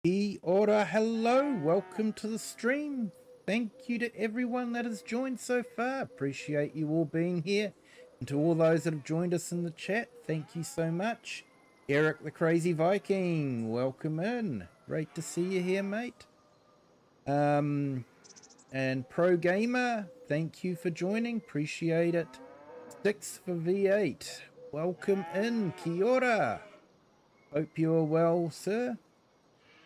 Kia ora, hello, welcome to the stream. Thank you to everyone that has joined so far. Appreciate you all being here. And to all those that have joined us in the chat, thank you so much. Eric the Crazy Viking, welcome in. Great to see you here, mate. And Pro Gamer, thank you for joining. Appreciate it. 6 for V8, welcome in. Kia ora. Hope you are well, sir.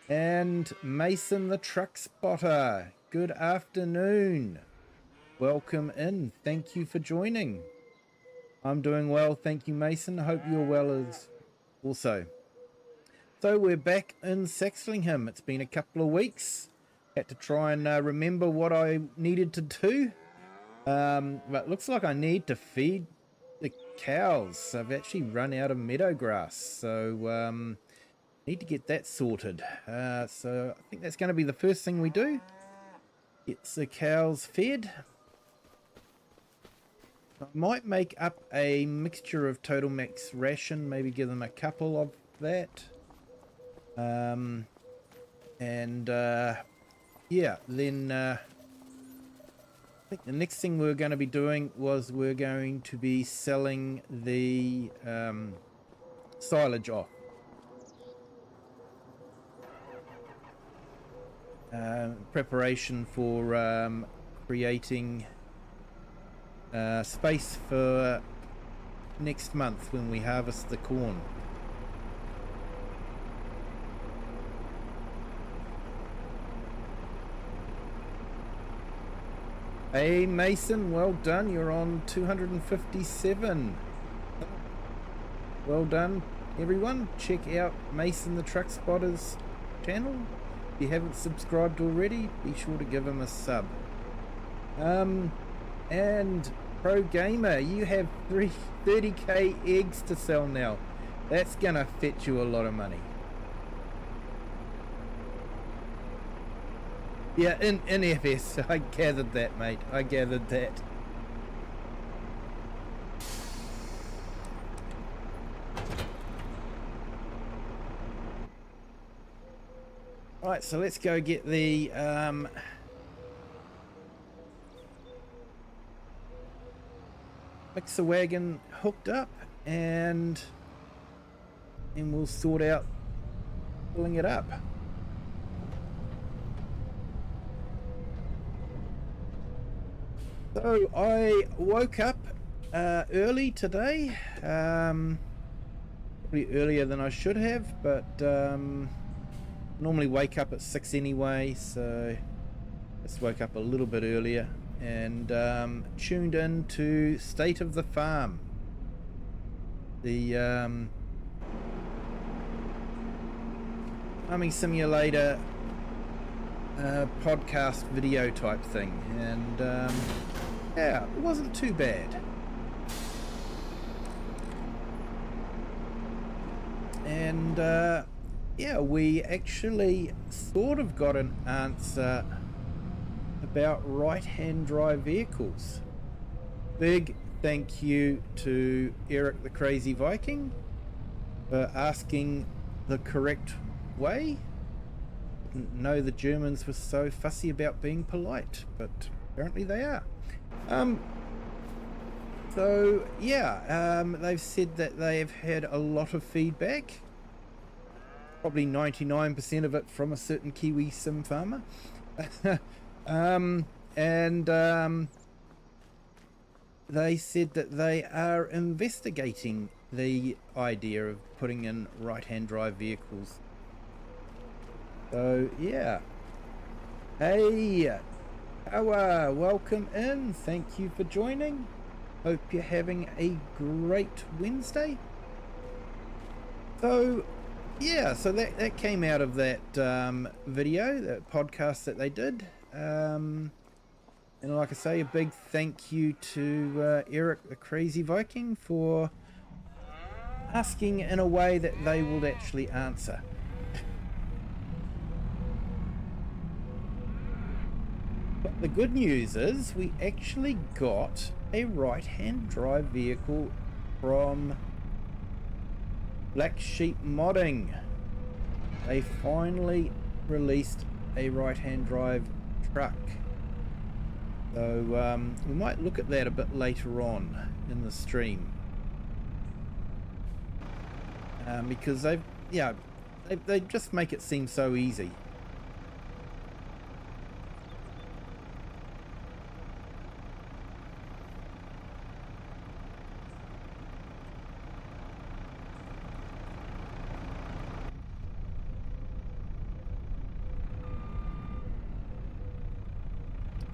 And Mason the Truck Spotter, good afternoon. Welcome in. Thank you for joining. I'm doing well. Thank you, Mason. Hope you're well as also. So we're back in Saxlingham. It's been a couple of weeks. Had to try and remember what I needed to do. But it looks like I need to feed the cows. I've actually run out of meadow grass. So, need to get that sorted. So I think that's going to be the first thing we do. Get the cows fed. I might make up a mixture of Total Max ration, maybe give them a couple of that. Yeah, then I think the next thing we're going to be doing was we're going to be selling the silage off. Preparation for creating space for next month when we harvest the corn. Hey Mason, well done, you're on 257. Well done everyone. Check out Mason the Truck Spotter's channel. If you haven't subscribed already, be sure to give him a sub. And Pro Gamer, you have 30k eggs to sell now. That's gonna fetch you a lot of money. Yeah, in FS, I gathered that, mate. I gathered that. Right, so let's go get the mixer wagon hooked up, and we'll sort out pulling it up. So I woke up early today, probably earlier than I should have, but normally wake up at 6 anyway, so just woke up a little bit earlier and tuned in to State of the Farm, the farming simulator podcast video type thing, and yeah, it wasn't too bad. And yeah, we actually sort of got an answer about right-hand drive vehicles. Big thank you to Eric the Crazy Viking for asking the correct way. Didn't know the Germans were so fussy about being polite, but apparently they are. So yeah, they've said that they've had a lot of feedback. Probably 99% of it from a certain Kiwi sim farmer. They said that they are investigating the idea of putting in right-hand drive vehicles. So yeah. Hey, Awa, welcome in. Thank you for joining. Hope you're having a great Wednesday. So yeah, so that came out of that video, that podcast that they did. And like I say, a big thank you to Eric the Crazy Viking for asking in a way that they would actually answer. But the good news is we actually got a right-hand drive vehicle from Black Sheep Modding. They finally released a right-hand drive truck. So we might look at that a bit later on in the stream, because they just make it seem so easy.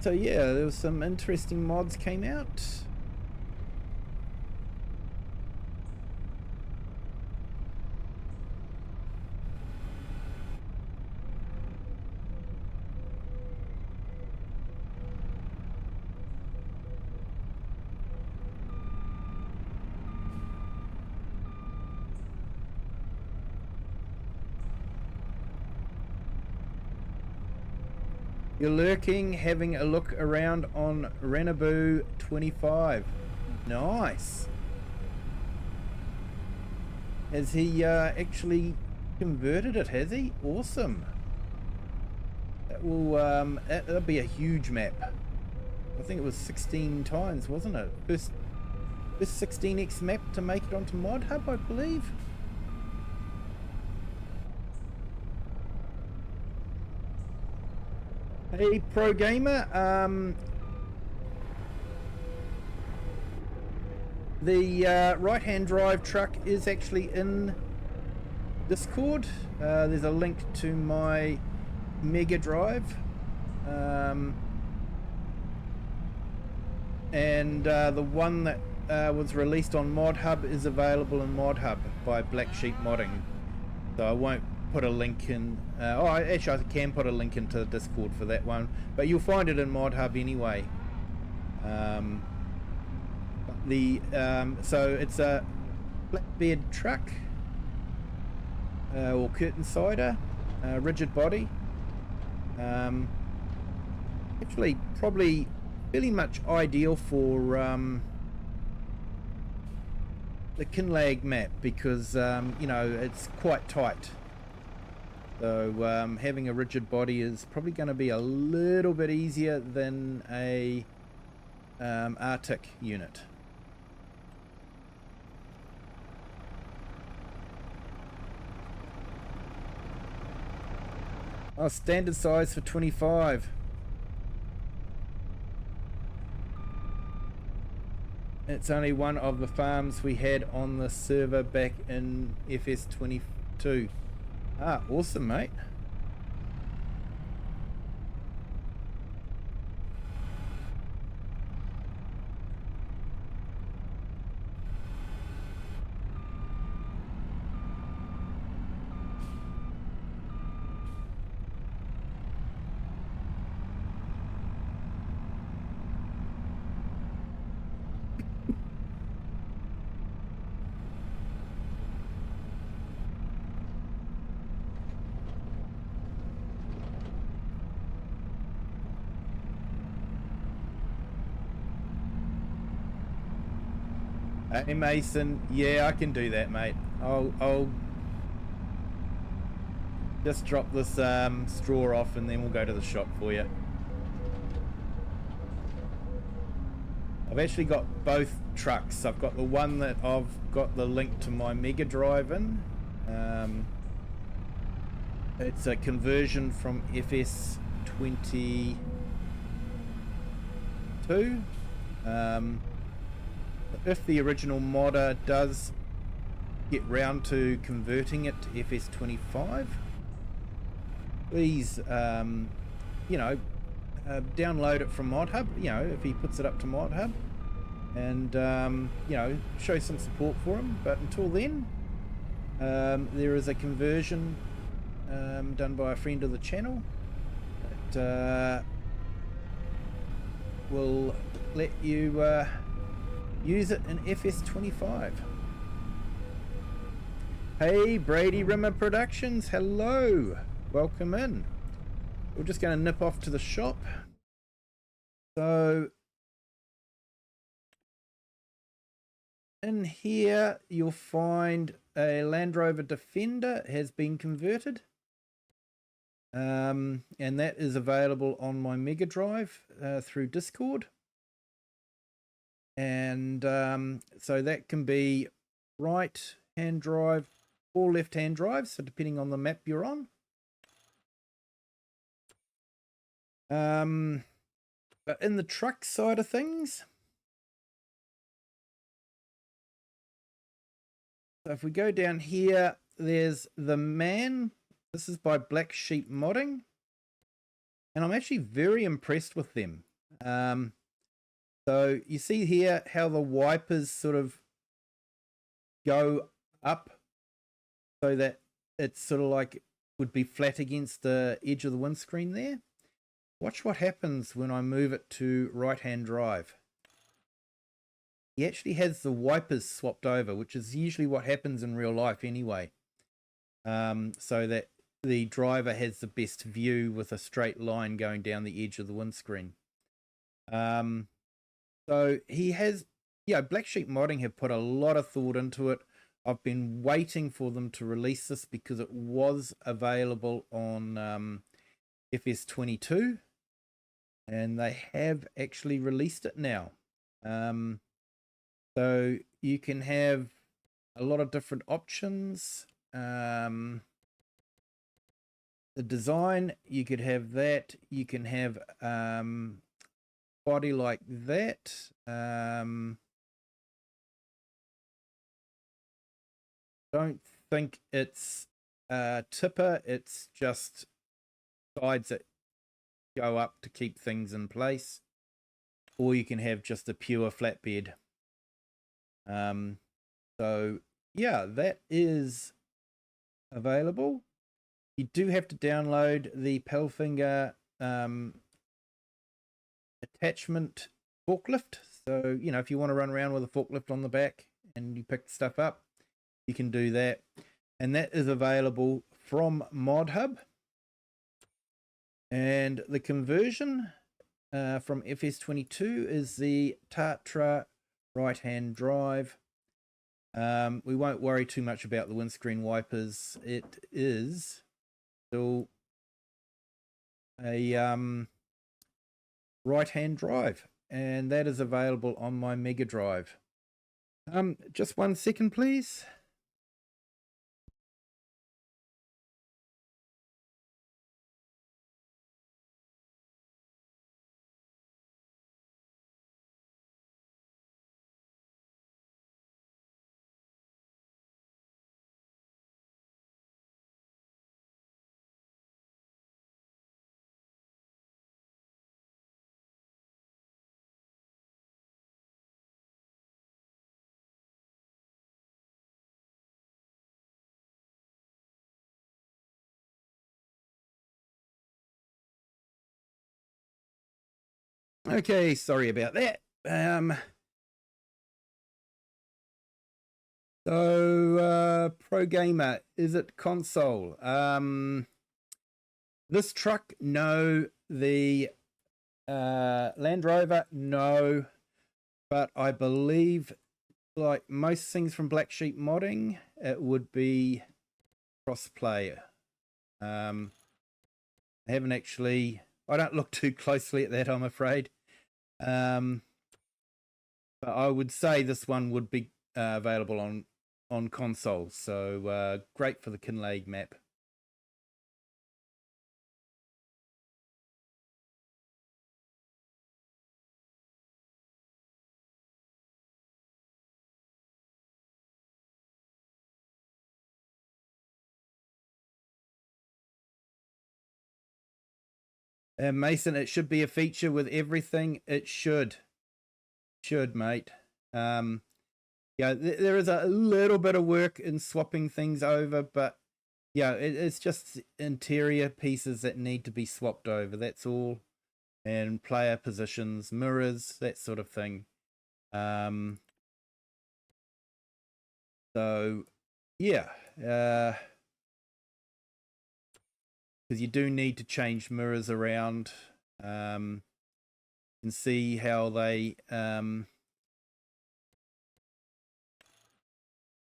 So yeah, there was some interesting mods came out. You're lurking, having a look around on Renaboo 25. Nice. Has he actually converted it, has he? Awesome. That will that'll be a huge map. I think it was 16 times, wasn't it? First 16x map to make it onto Mod Hub, I believe. Hey, Pro Gamer. The right-hand drive truck is actually in Discord. There's a link to my Mega Drive. And the one that was released on Mod Hub is available in Mod Hub by Black Sheep Modding. So I won't put a link in. Actually, I can put a link into Discord for that one, but you'll find it in Mod Hub anyway. So it's a flatbed truck or curtain cider, rigid body. Actually, probably fairly much ideal for the Kinlag map because you know, it's quite tight. So having a rigid body is probably going to be a little bit easier than a Arctic unit. Oh, standard size for 25. It's only one of the farms we had on the server back in FS22. Ah, awesome, mate. Hey Mason, yeah, I can do that, mate. I'll just drop this straw off and then we'll go to the shop for you. I've actually got both trucks. I've got the one that I've got the link to my Mega Drive in. It's a conversion from FS22. If the original modder does get round to converting it to FS25, please, you know, download it from Mod Hub, you know, if he puts it up to Mod Hub, and, you know, show some support for him. But until then, there is a conversion done by a friend of the channel that will let you use it in FS25. Hey, Brady Rimmer Productions, hello, welcome in. We're just going to nip off to the shop. So in here you'll find a Land Rover Defender has been converted. and that is available on my Mega Drive through Discord. And so that can be right hand drive or left hand drive, so depending on the map you're on. But in the truck side of things, so if we go down here, there's the Man. This is by Black Sheep Modding, and I'm actually very impressed with them. So you see here how the wipers sort of go up so that it's sort of like would be flat against the edge of the windscreen there. Watch what happens when I move it to right-hand drive. He actually has the wipers swapped over, which is usually what happens in real life anyway. So that the driver has the best view with a straight line going down the edge of the windscreen. So he has, Black Sheep Modding have put a lot of thought into it. I've been waiting for them to release this because it was available on FS22, and they have actually released it now. So you can have a lot of different options. The design, you could have that. You can have body like that. Don't think it's tipper. It's just sides that go up to keep things in place. Or you can have just a pure flatbed. So yeah, that is available. You do have to download the Pelfinger attachment forklift. So, if you want to run around with a forklift on the back and you pick stuff up, you can do that. And that is available from ModHub. And the conversion from FS22 is the Tatra right-hand drive. We won't worry too much about the windscreen wipers. It is still a right-hand drive, and that is available on my Mega Drive. Just 1 second, please. Okay, sorry about that. Pro Gamer, is it console? This truck, no. The Land Rover, no. But I believe, like most things from Black Sheep Modding, it would be cross-play. I haven't actually... I don't look too closely at that, I'm afraid. But I would say this one would be available on console. So great for the Kinlaig map. Mason, it should be a feature with everything. It should, mate. There is a little bit of work in swapping things over, but it's just interior pieces that need to be swapped over. That's all, and player positions, mirrors, that sort of thing. So yeah, because you do need to change mirrors around. And see how they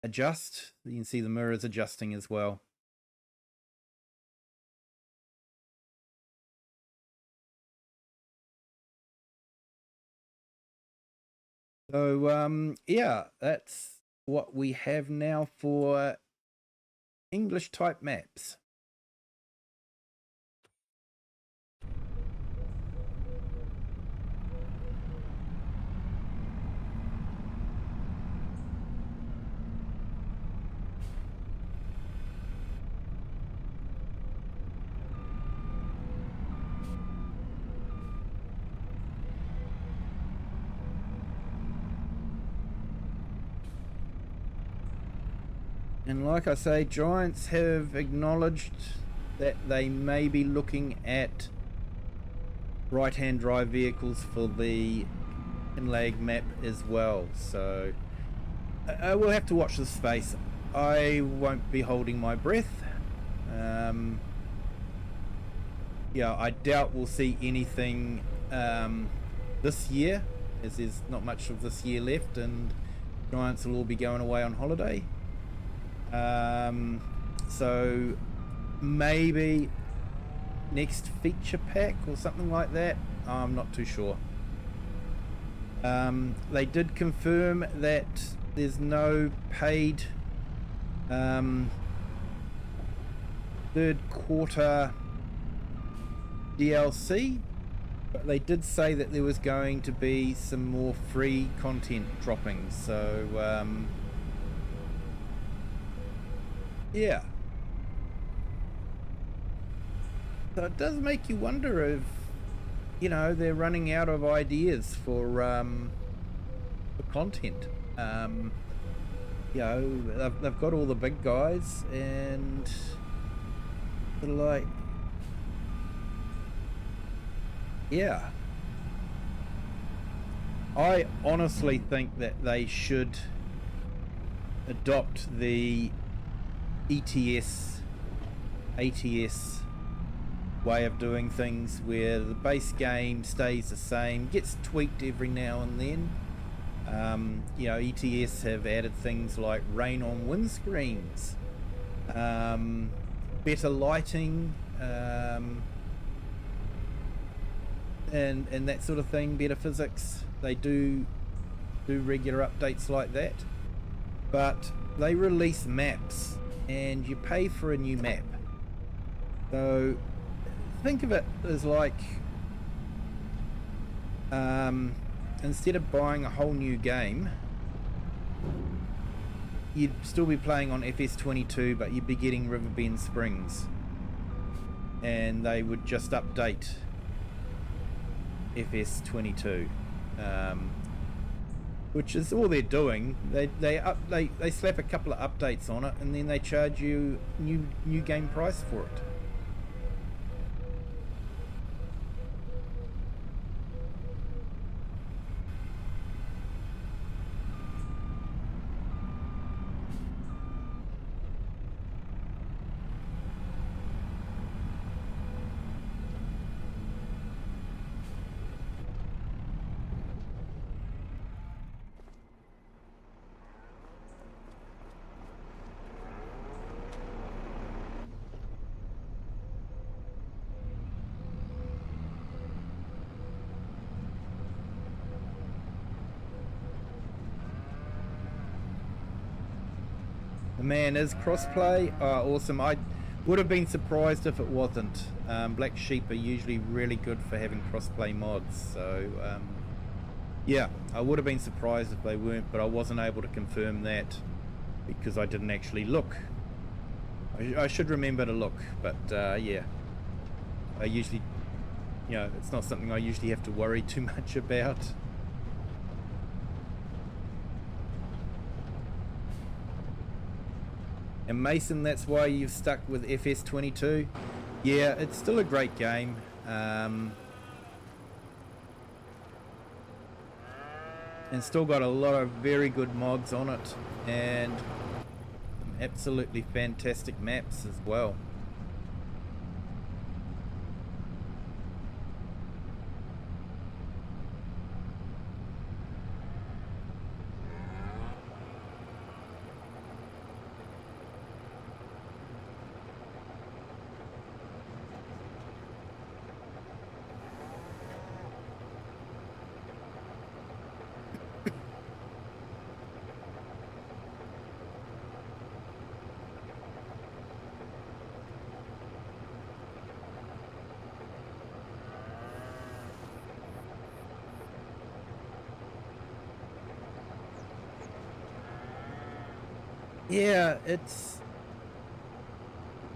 adjust. You can see the mirrors adjusting as well. So, yeah, that's what we have now for English type maps. And like I say, Giants have acknowledged that they may be looking at right-hand drive vehicles for the Inlag map as well. So I will have to watch this space. I won't be holding my breath. Yeah, I doubt we'll see anything this year, as there's not much of this year left, and Giants will all be going away on holiday. So maybe next feature pack or something like that. I'm not too sure. They did confirm that there's no paid third quarter DLC, but they did say that there was going to be some more free content dropping. So yeah. So it does make you wonder if, you know, they're running out of ideas for content. You know, they've got all the big guys, and sort of like, yeah. I honestly think that they should adopt the ETS, ATS way of doing things, where the base game stays the same, gets tweaked every now and then. You know, ETS have added things like rain on windscreens, better lighting, and that sort of thing, better physics. They do regular updates like that, but they release maps and you pay for a new map. So think of it as like, instead of buying a whole new game, you'd still be playing on FS22, but you'd be getting Riverbend Springs, and they would just update FS22, which is all they're doing. They slap a couple of updates on it, and then they charge you new game price for it. The man is crossplay. Oh, awesome. I would have been surprised if it wasn't. Black Sheep are usually really good for having crossplay mods, so yeah, I would have been surprised if they weren't, but I wasn't able to confirm that because I didn't actually look. I should remember to look, but yeah, I usually, you know, it's not something I usually have to worry too much about. And Mason, that's why you've stuck with FS22. Yeah, it's still a great game. And still got a lot of very good mods on it, and absolutely fantastic maps as well. Yeah, it's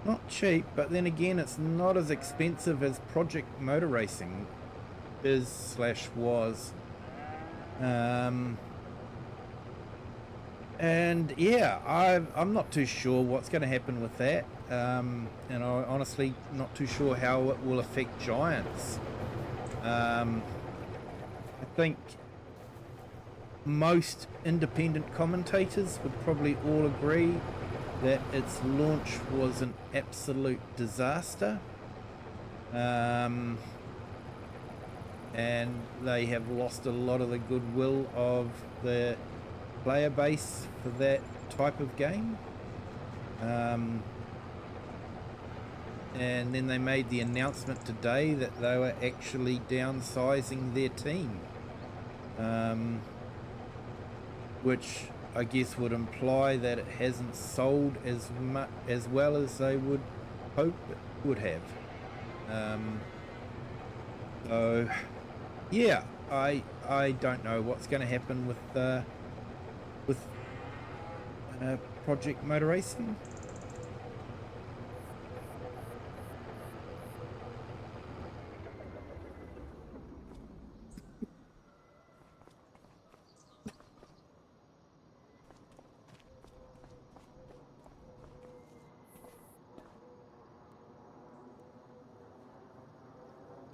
not cheap, but then again, it's not as expensive as Project Motor Racing is slash was. And yeah, I'm not too sure what's going to happen with that. And I'm honestly not too sure how it will affect Giants. I think most independent commentators would probably all agree that its launch was an absolute disaster. And they have lost a lot of the goodwill of the player base for that type of game. And then they made the announcement today that they were actually downsizing their team, which I guess would imply that it hasn't sold as much as well as they would hope it would have. So yeah, I don't know what's going to happen with Project Motor Racing.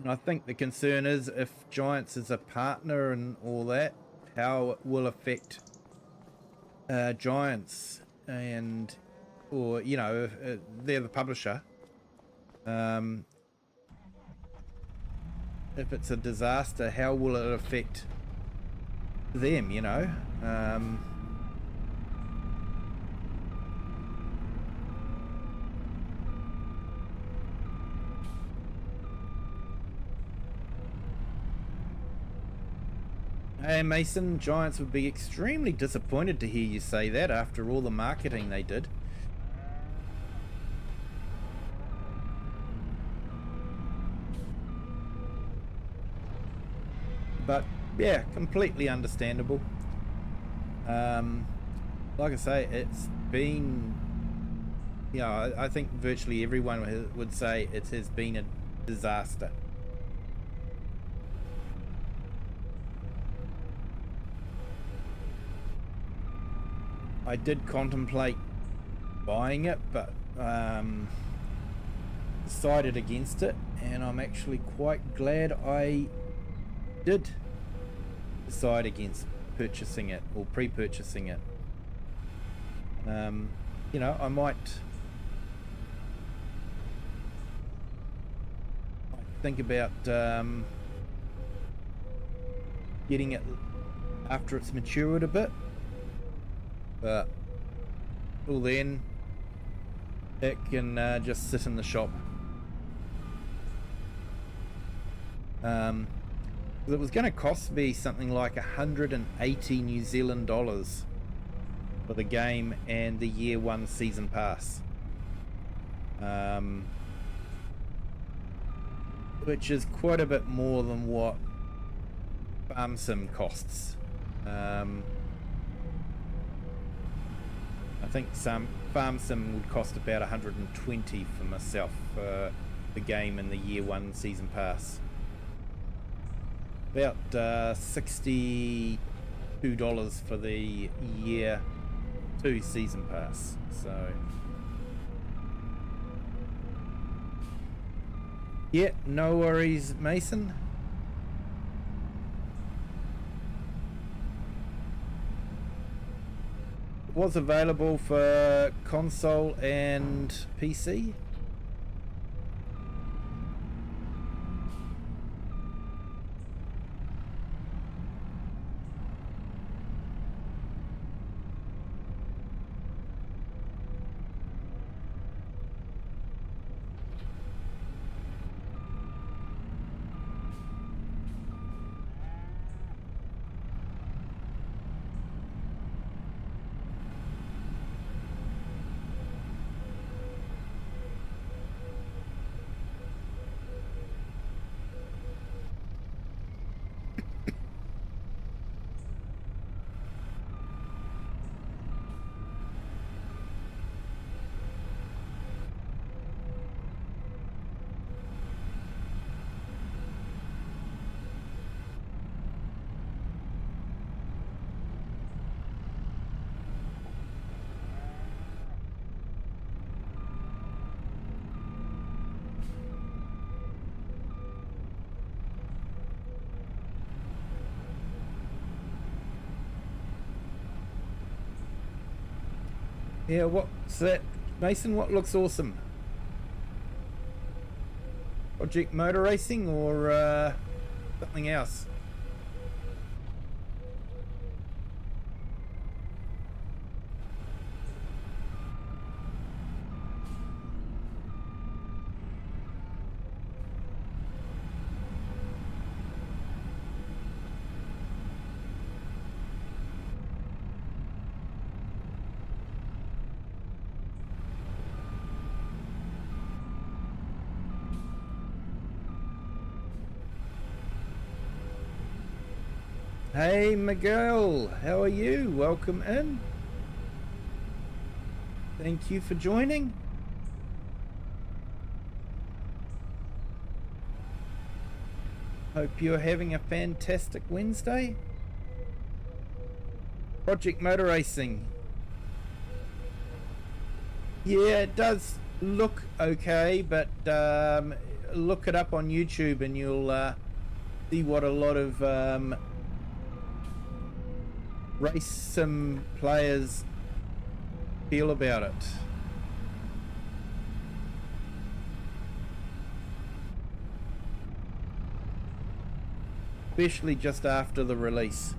And I think the concern is if Giants is a partner and all that, how it will affect Giants, and or you know, if they're the publisher. If it's a disaster, how will it affect them? You know. Hey Mason, Giants would be extremely disappointed to hear you say that after all the marketing they did. But yeah, completely understandable. Like I say, it's been, you know, I think virtually everyone would say it has been a disaster. I did contemplate buying it, but decided against it, and I'm actually quite glad I did decide against purchasing it or pre-purchasing it. You know, I might think about getting it after it's matured a bit, but till then it can just sit in the shop. It was going to cost me something like 180 New Zealand dollars for the game and the year 1 season pass, which is quite a bit more than what Farm Sim costs. I think some Farm Sim would cost about 120 for myself for the game and the year 1 season pass. About $62 for the year 2 season pass. So yeah, no worries, Mason. It was available for console and PC. Yeah, what's that, Mason? What looks awesome? Project motor racing or something else? Hey Miguel, how are you? Welcome in. Thank you for joining. Hope you're having a fantastic Wednesday. Project motor racing. Yeah, it does look okay, but look it up on YouTube and you'll see what a lot of race sim players feel about it. Especially just after the release.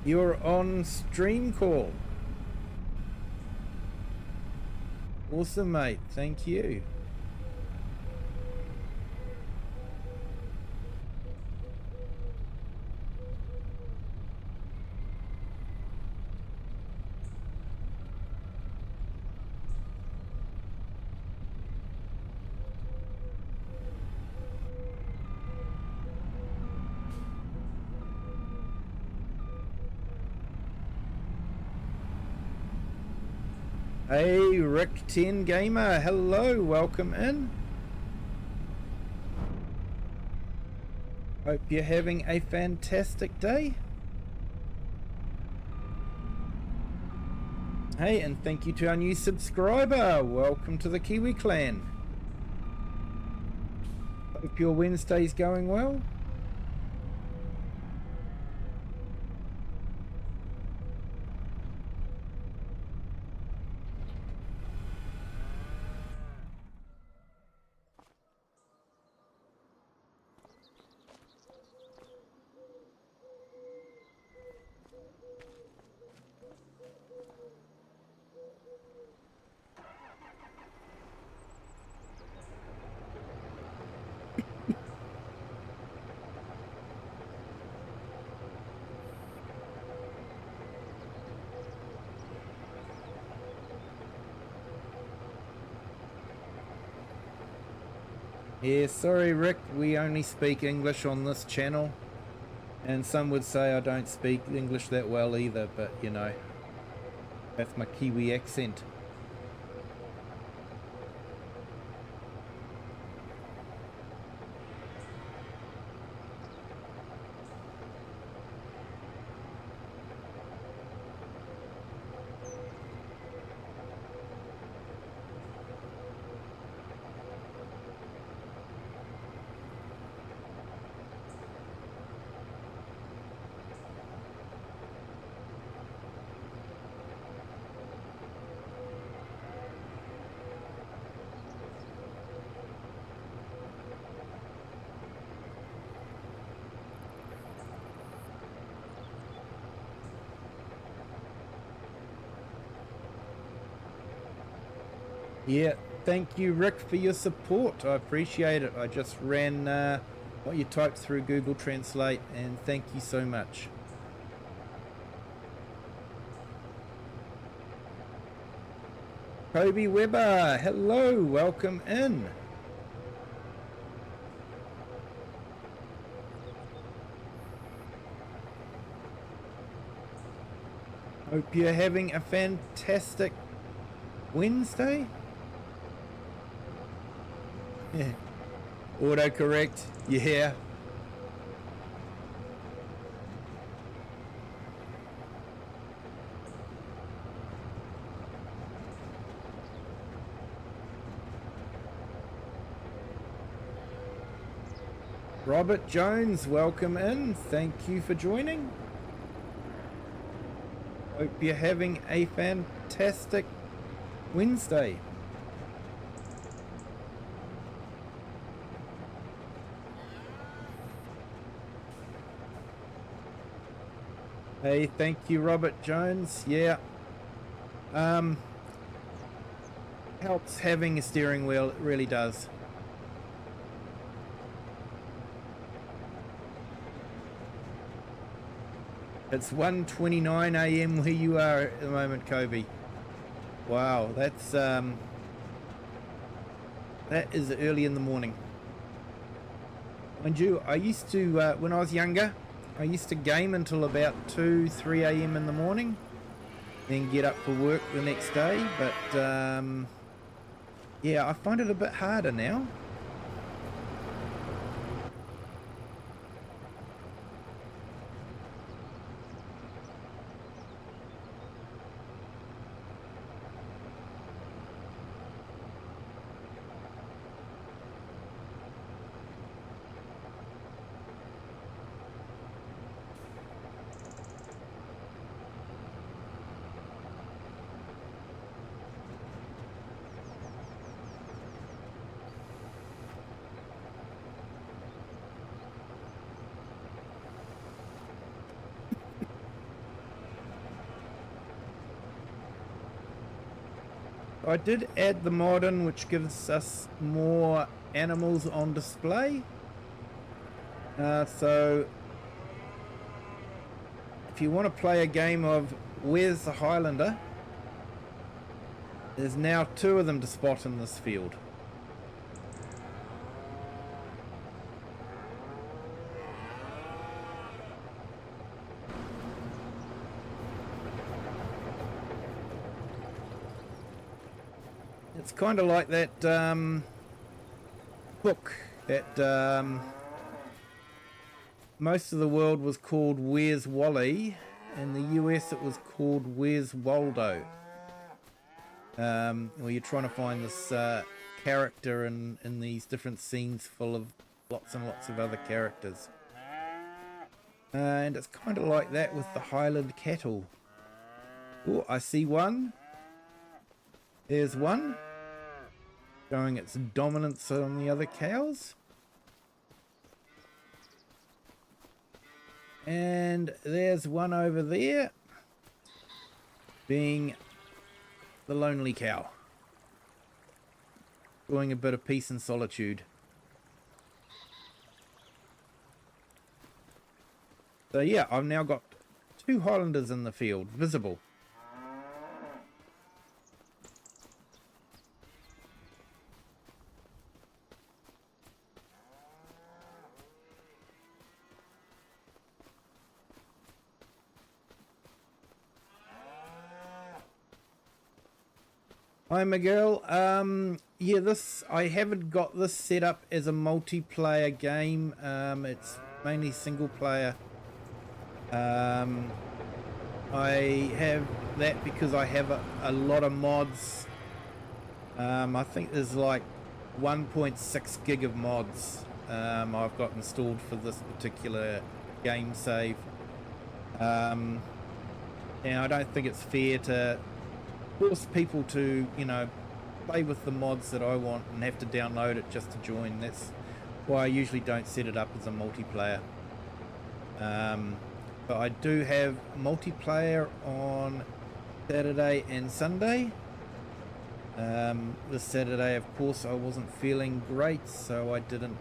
You're on stream call. Awesome, mate. Thank you. Hey, Rick 10 Gamer, hello, welcome in. Hope you're having a fantastic day. Hey, and thank you to our new subscriber. Welcome to the Kiwi clan. Hope your Wednesday's going well. Yeah, sorry Rick, we only speak English on this channel. And some would say I don't speak English that well either, but you know, that's my Kiwi accent. Yeah, thank you Rick for your support. I appreciate it. I just ran what you typed through Google Translate, and thank you so much. Kobe Weber, hello, welcome in. Hope you're having a fantastic Wednesday. Yeah. Autocorrect, yeah. Robert Jones, welcome in. Thank you for joining. Hope you're having a fantastic Wednesday. Hey, thank you, Robert Jones. Yeah. Helps having a steering wheel, it really does. It's 1:29 a.m. where you are at the moment, Kobe. Wow, that is early in the morning. Mind you, I used to, when I was younger, I used to game until about 2-3 a.m. in the morning, then get up for work the next day, but yeah, I find it a bit harder now. I did add the mod in, which gives us more animals on display. So if you want to play a game of Where's the Highlander, there's now 2 of them to spot in this field. It's kind of like that book that most of the world was called Where's Wally. In the US it was called Where's Waldo. Where you're trying to find this character in these different scenes full of lots and lots of other characters. And it's kind of like that with the Highland cattle. Oh, I see one. There's one. Showing its dominance on the other cows. And there's one over there, being the lonely cow. Enjoying a bit of peace and solitude. So yeah, I've now got 2 Highlanders in the field, visible. Hi Miguel, yeah, I haven't got this set up as a multiplayer game, it's mainly single player. I have that because I have a lot of mods. I think there's like 1.6 gig of mods I've got installed for this particular game save. And I don't think it's fair to force people to, you know, play with the mods that I want and have to download it just to join. That's why I usually don't set it up as a multiplayer. But I do have multiplayer on Saturday and Sunday. This Saturday, of course, I wasn't feeling great, so I didn't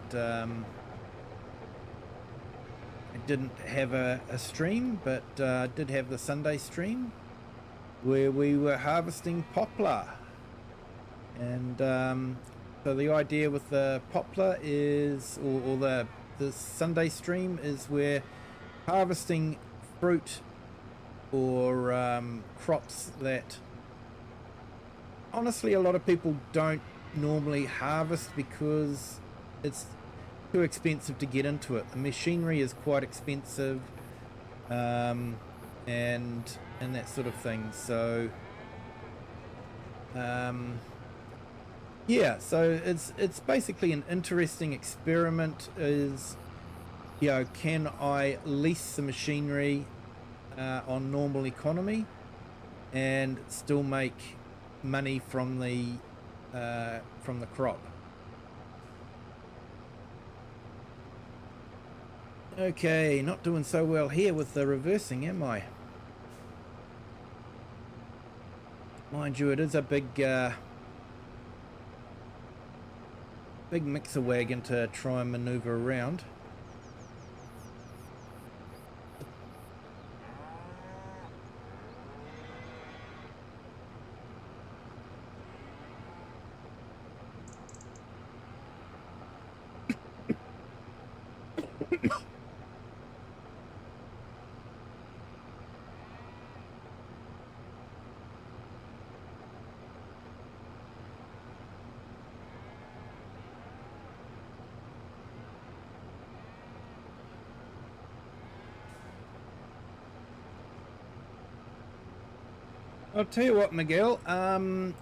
have a stream, but I did have the Sunday stream where we were harvesting poplar. And so the idea with the poplar is, or the Sunday stream is, we're harvesting fruit or crops that honestly a lot of people don't normally harvest because it's too expensive to get into it. The machinery is quite expensive, and that sort of thing. So yeah, so it's basically an interesting experiment. Is can I lease the machinery on normal economy and still make money from the crop? Okay, not doing so well here with the reversing, am I? Mind you, it is a big mixer wagon to try and maneuver around. I'll tell you what, Miguel, because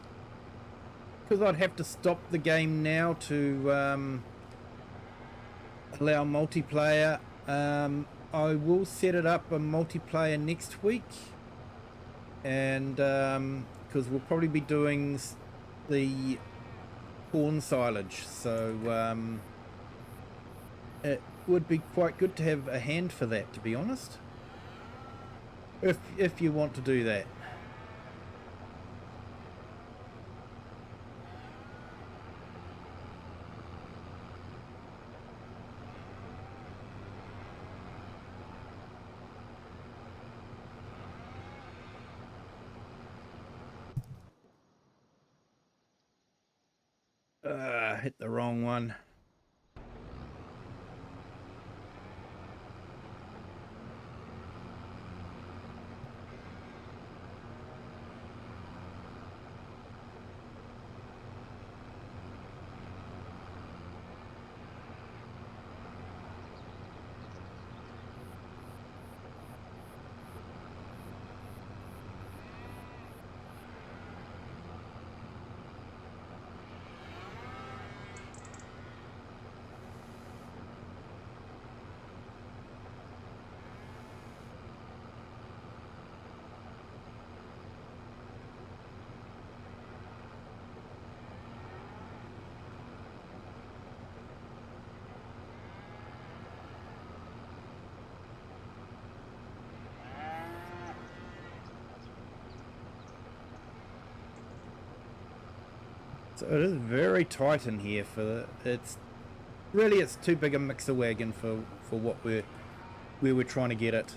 I'd have to stop the game now to allow multiplayer. I will set it up a multiplayer next week, and because we'll probably be doing the corn silage, so it would be quite good to have a hand for that, to be honest, if you want to do that. Hit the wrong one. So it is very tight in here for it's too big a mixer wagon for what we're trying to get it.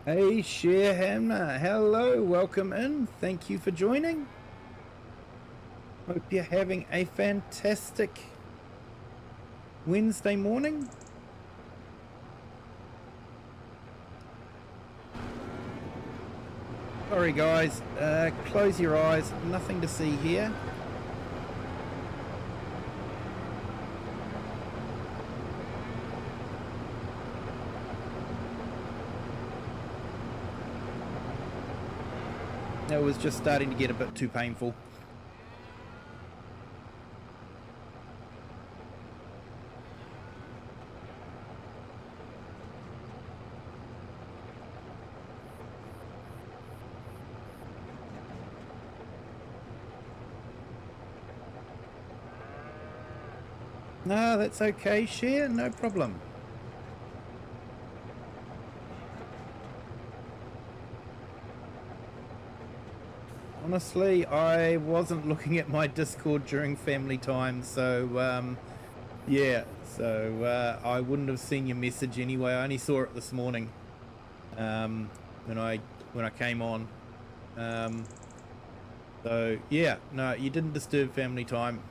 Hey, Sharehammer, hello, welcome in. Thank you for joining. Hope you're having a fantastic Wednesday morning. Sorry guys, close your eyes, nothing to see here. It was just starting to get a bit too painful. No, that's okay, Share, no problem. Honestly, I wasn't looking at my Discord during family time, so yeah, so I wouldn't have seen your message anyway. I only saw it this morning when I came on. So yeah, no, you didn't disturb family time.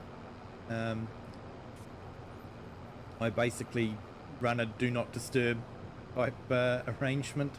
I basically run a do not disturb type arrangement.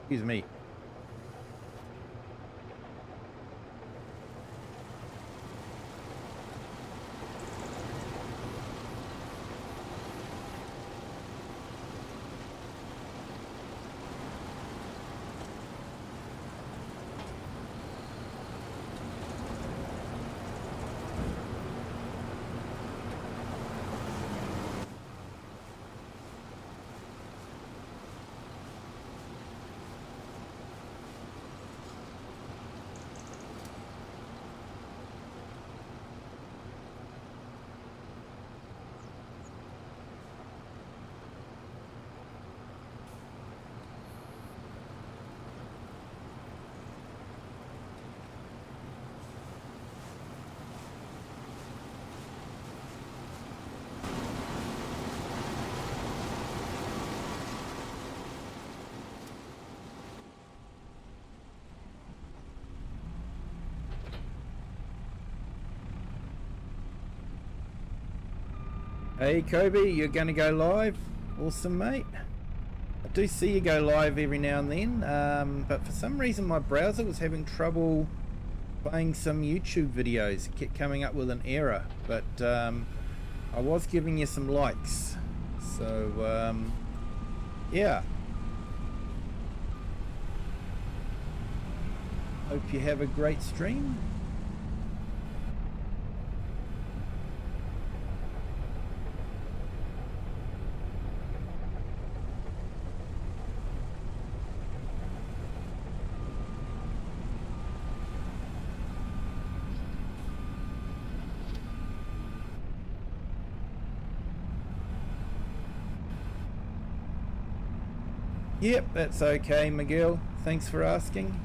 Excuse me. Hey Kobe, you're gonna go live? Awesome, mate. I do see you go live every now and then, but for some reason my browser was having trouble playing some YouTube videos. It kept coming up with an error, but I was giving you some likes, so yeah. Hope you have a great stream. Yep, that's okay, Miguel. Thanks for asking.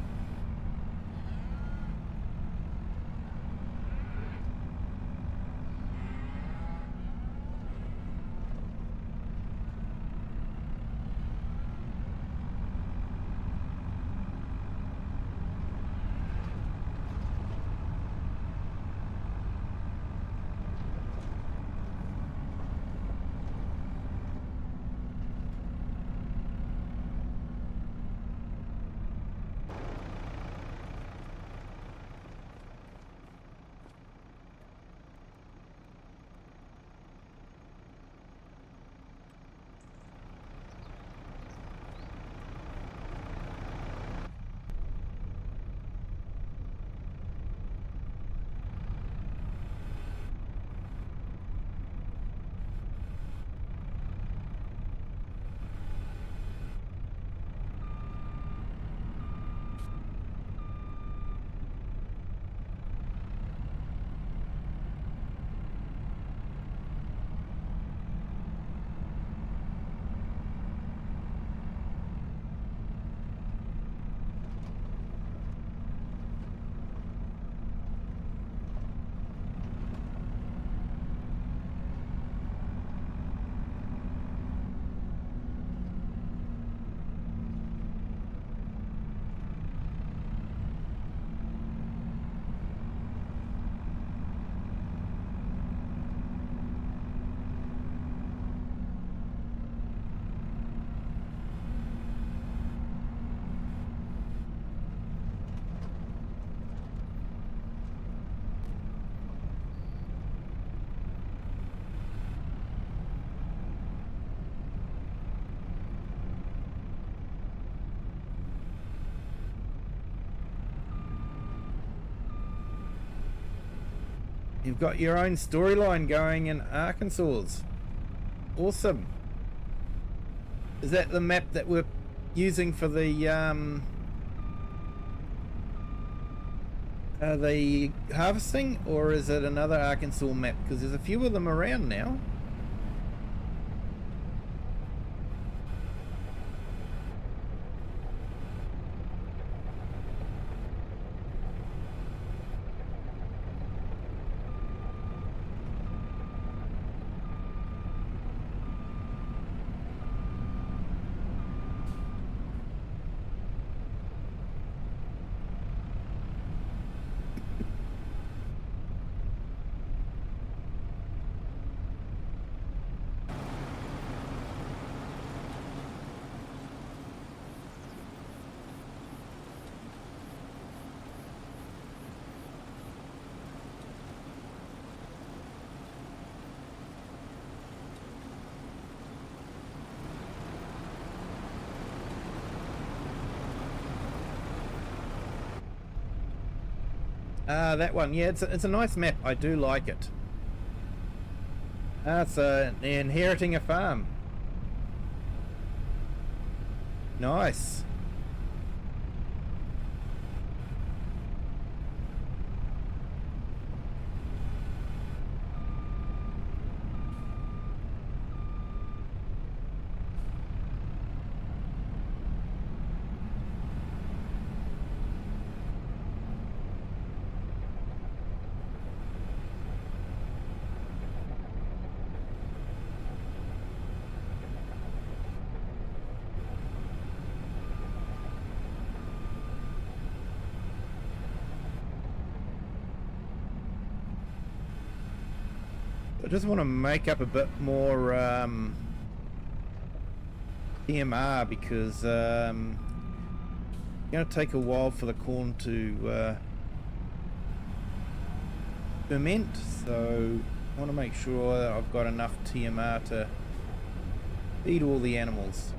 You've got your own storyline going in Arkansas. Awesome. Is that the map that we're using for the harvesting, or is it another Arkansas map? Because there's a few of them around now. That one, yeah, it's a nice map. I do like it. It's inheriting a farm. Nice. I just want to make up a bit more TMR because it's going to take a while for the corn to ferment, so I want to make sure that I've got enough TMR to feed all the animals.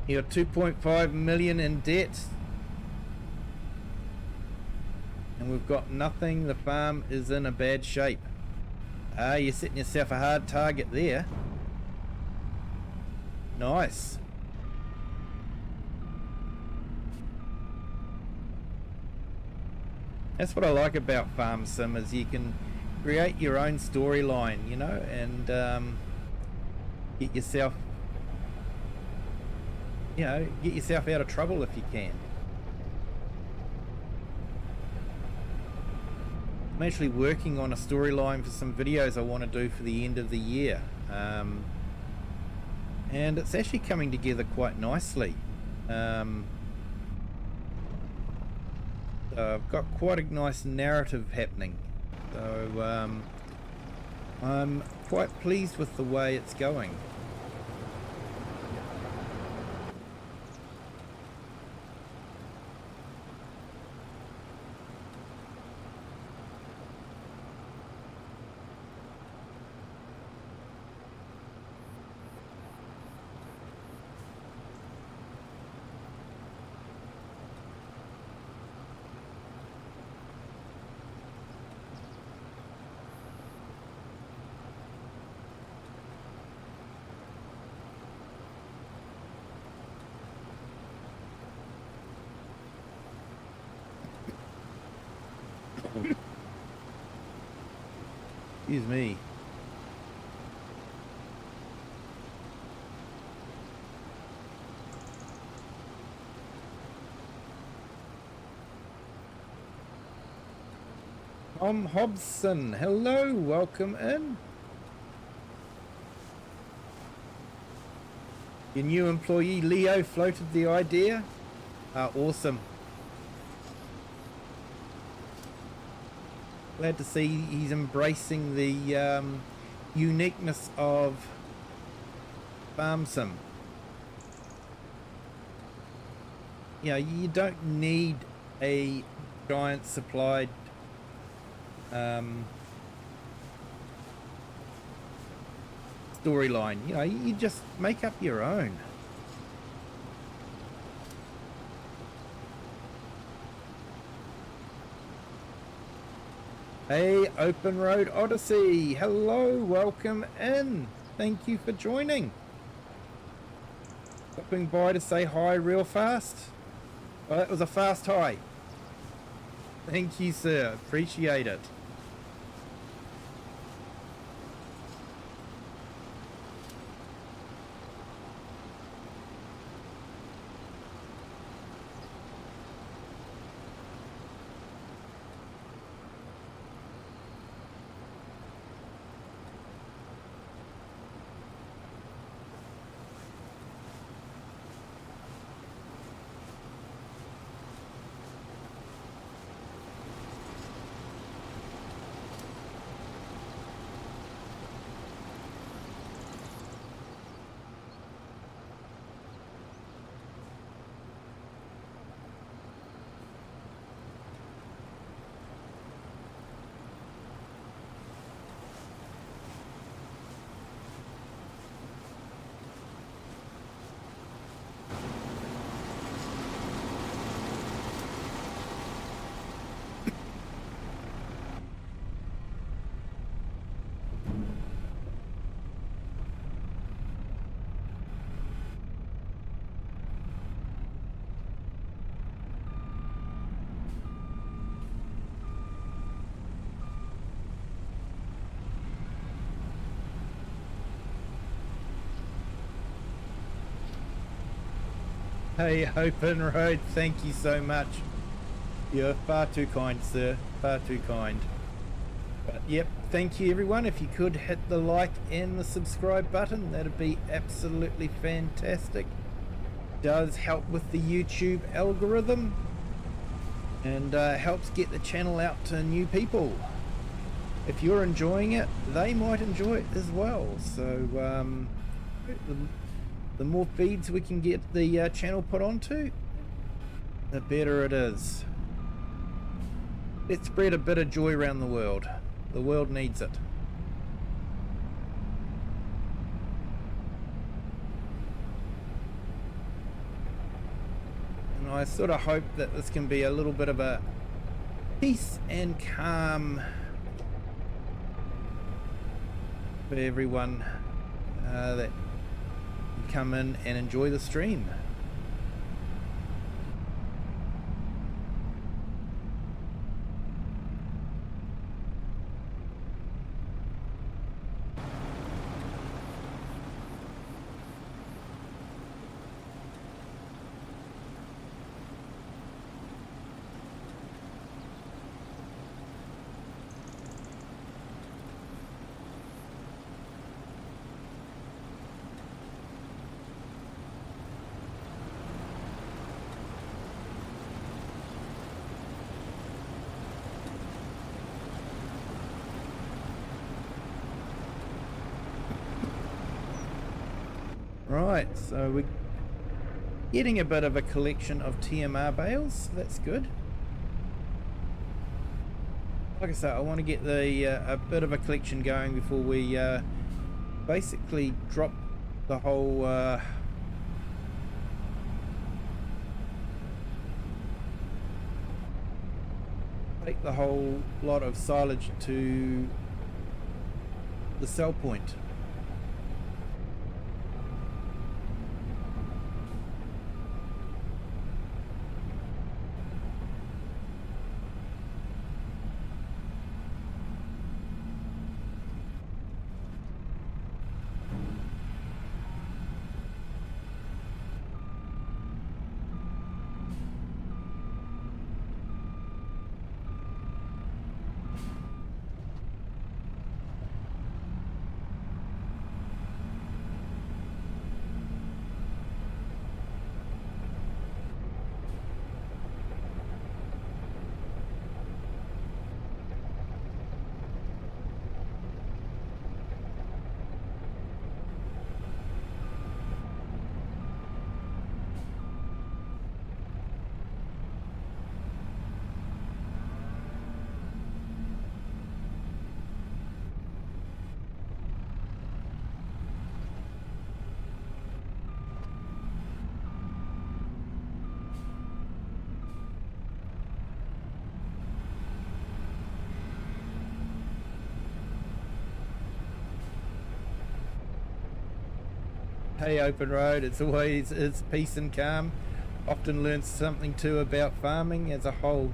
You're 2.5 million in debt, and we've got nothing. The farm is in a bad shape. You're setting yourself a hard target there. Nice. That's what I like about Farm Sim, is you can create your own storyline, you know, and get yourself out of trouble if you can. I'm actually working on a storyline for some videos I want to do for the end of the year, and it's actually coming together quite nicely. So I've got quite a nice narrative happening, so I'm quite pleased with the way it's going. Excuse me. Tom Hobson, hello, welcome in. Your new employee Leo floated the idea. Awesome. Glad to see he's embracing the uniqueness of farm sim. You know, you don't need a giant supplied storyline. You know, you just make up your own. Hey, Open Road Odyssey, hello, welcome in. Thank you for joining. Stopping by to say hi real fast. Oh, that was a fast hi. Thank you, sir, appreciate it. Hey, Open Road, thank you so much. You're far too kind, sir. Far too kind. But yep, thank you everyone. If you could hit the like and the subscribe button, that'd be absolutely fantastic. Does help with the YouTube algorithm and helps get the channel out to new people. If you're enjoying it, they might enjoy it as well. So the more feeds we can get the channel put onto, the better it is. Let's spread a bit of joy around the world. The world needs it. And I sort of hope that this can be a little bit of a peace and calm for everyone that come in and enjoy the stream. Right, so we're getting a bit of a collection of TMR bales, so that's good. Like I said, I want to get the a bit of a collection going before we basically drop the whole take the whole lot of silage to the sell point. Hey, Open Road, it's peace and calm. Often learn something too about farming as a whole.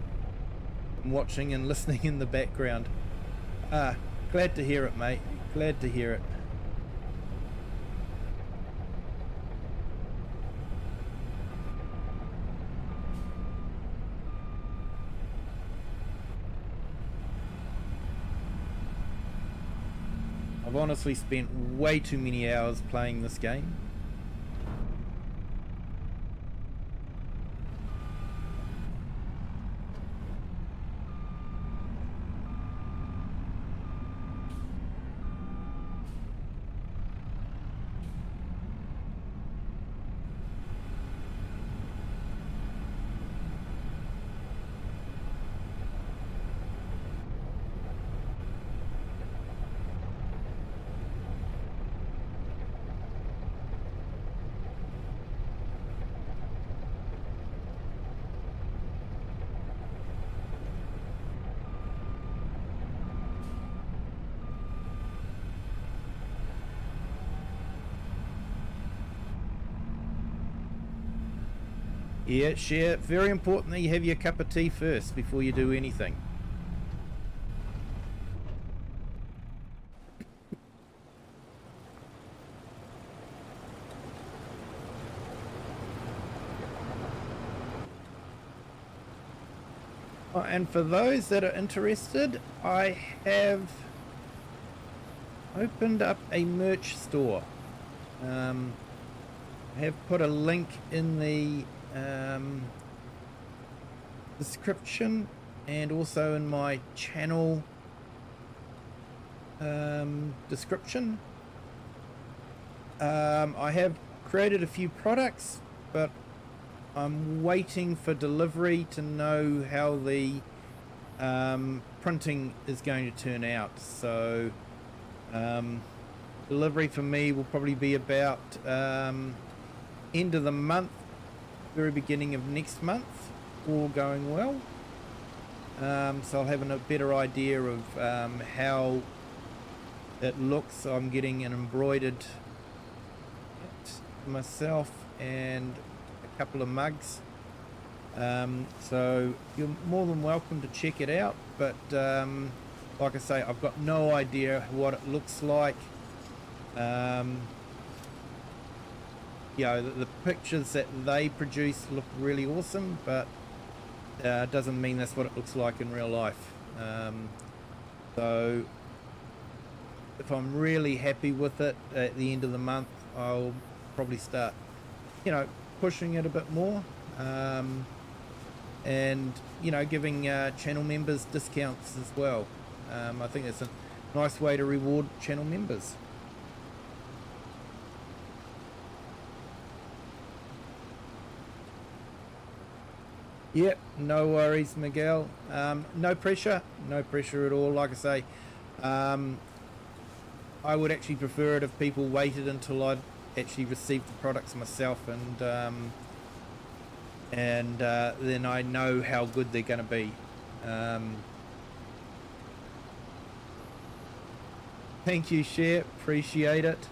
I'm watching and listening in the background. Glad to hear it, mate. Glad to hear it. I've honestly spent way too many hours playing this game. Yeah, share. Very important that you have your cup of tea first before you do anything. And for those that are interested, I have opened up a merch store. I have put a link in the description and also in my channel description. I have created a few products, but I'm waiting for delivery to know how the printing is going to turn out. So delivery for me will probably be about end of the month, very beginning of next month, all going well. So I'll have a better idea of how it looks. I'm getting an embroidered myself and a couple of mugs, so you're more than welcome to check it out, but like I say, I've got no idea what it looks like. You know, the pictures that they produce look really awesome, but doesn't mean that's what it looks like in real life. So if I'm really happy with it at the end of the month, I'll probably start, you know, pushing it a bit more, and you know, giving channel members discounts as well. I think it's a nice way to reward channel members. Yep, no worries, Miguel. No pressure at all. Like I say, I would actually prefer it if people waited until I'd actually received the products myself, and then I know how good they're going to be. Thank you, Cher. Appreciate it.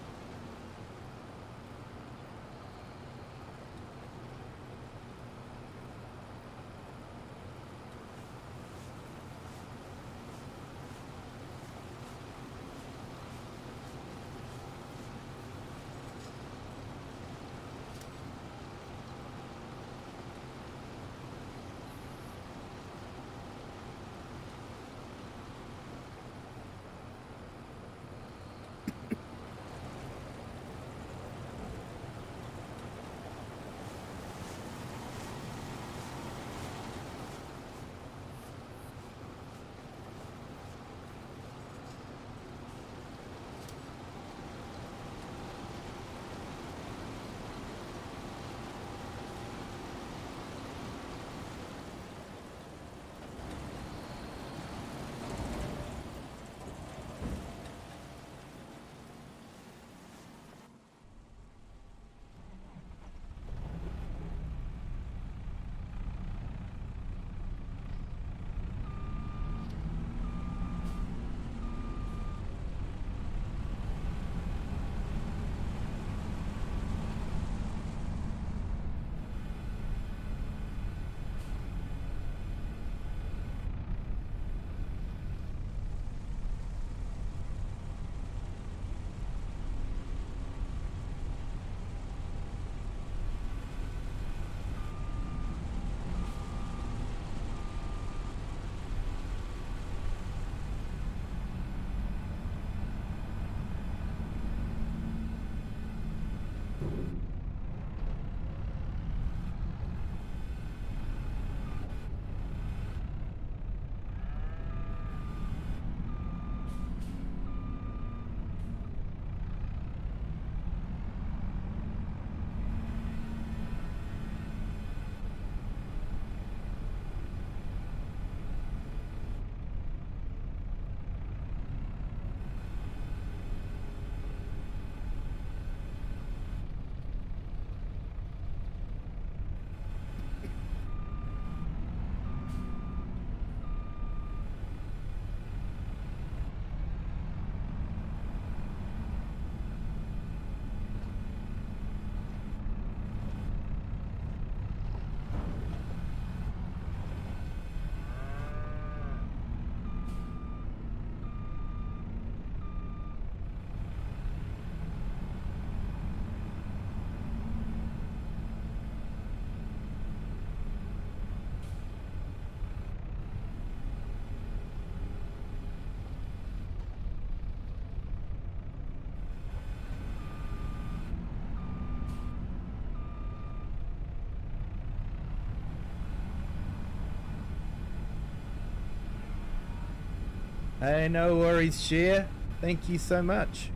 Hey, no worries, Cher. Thank you so much.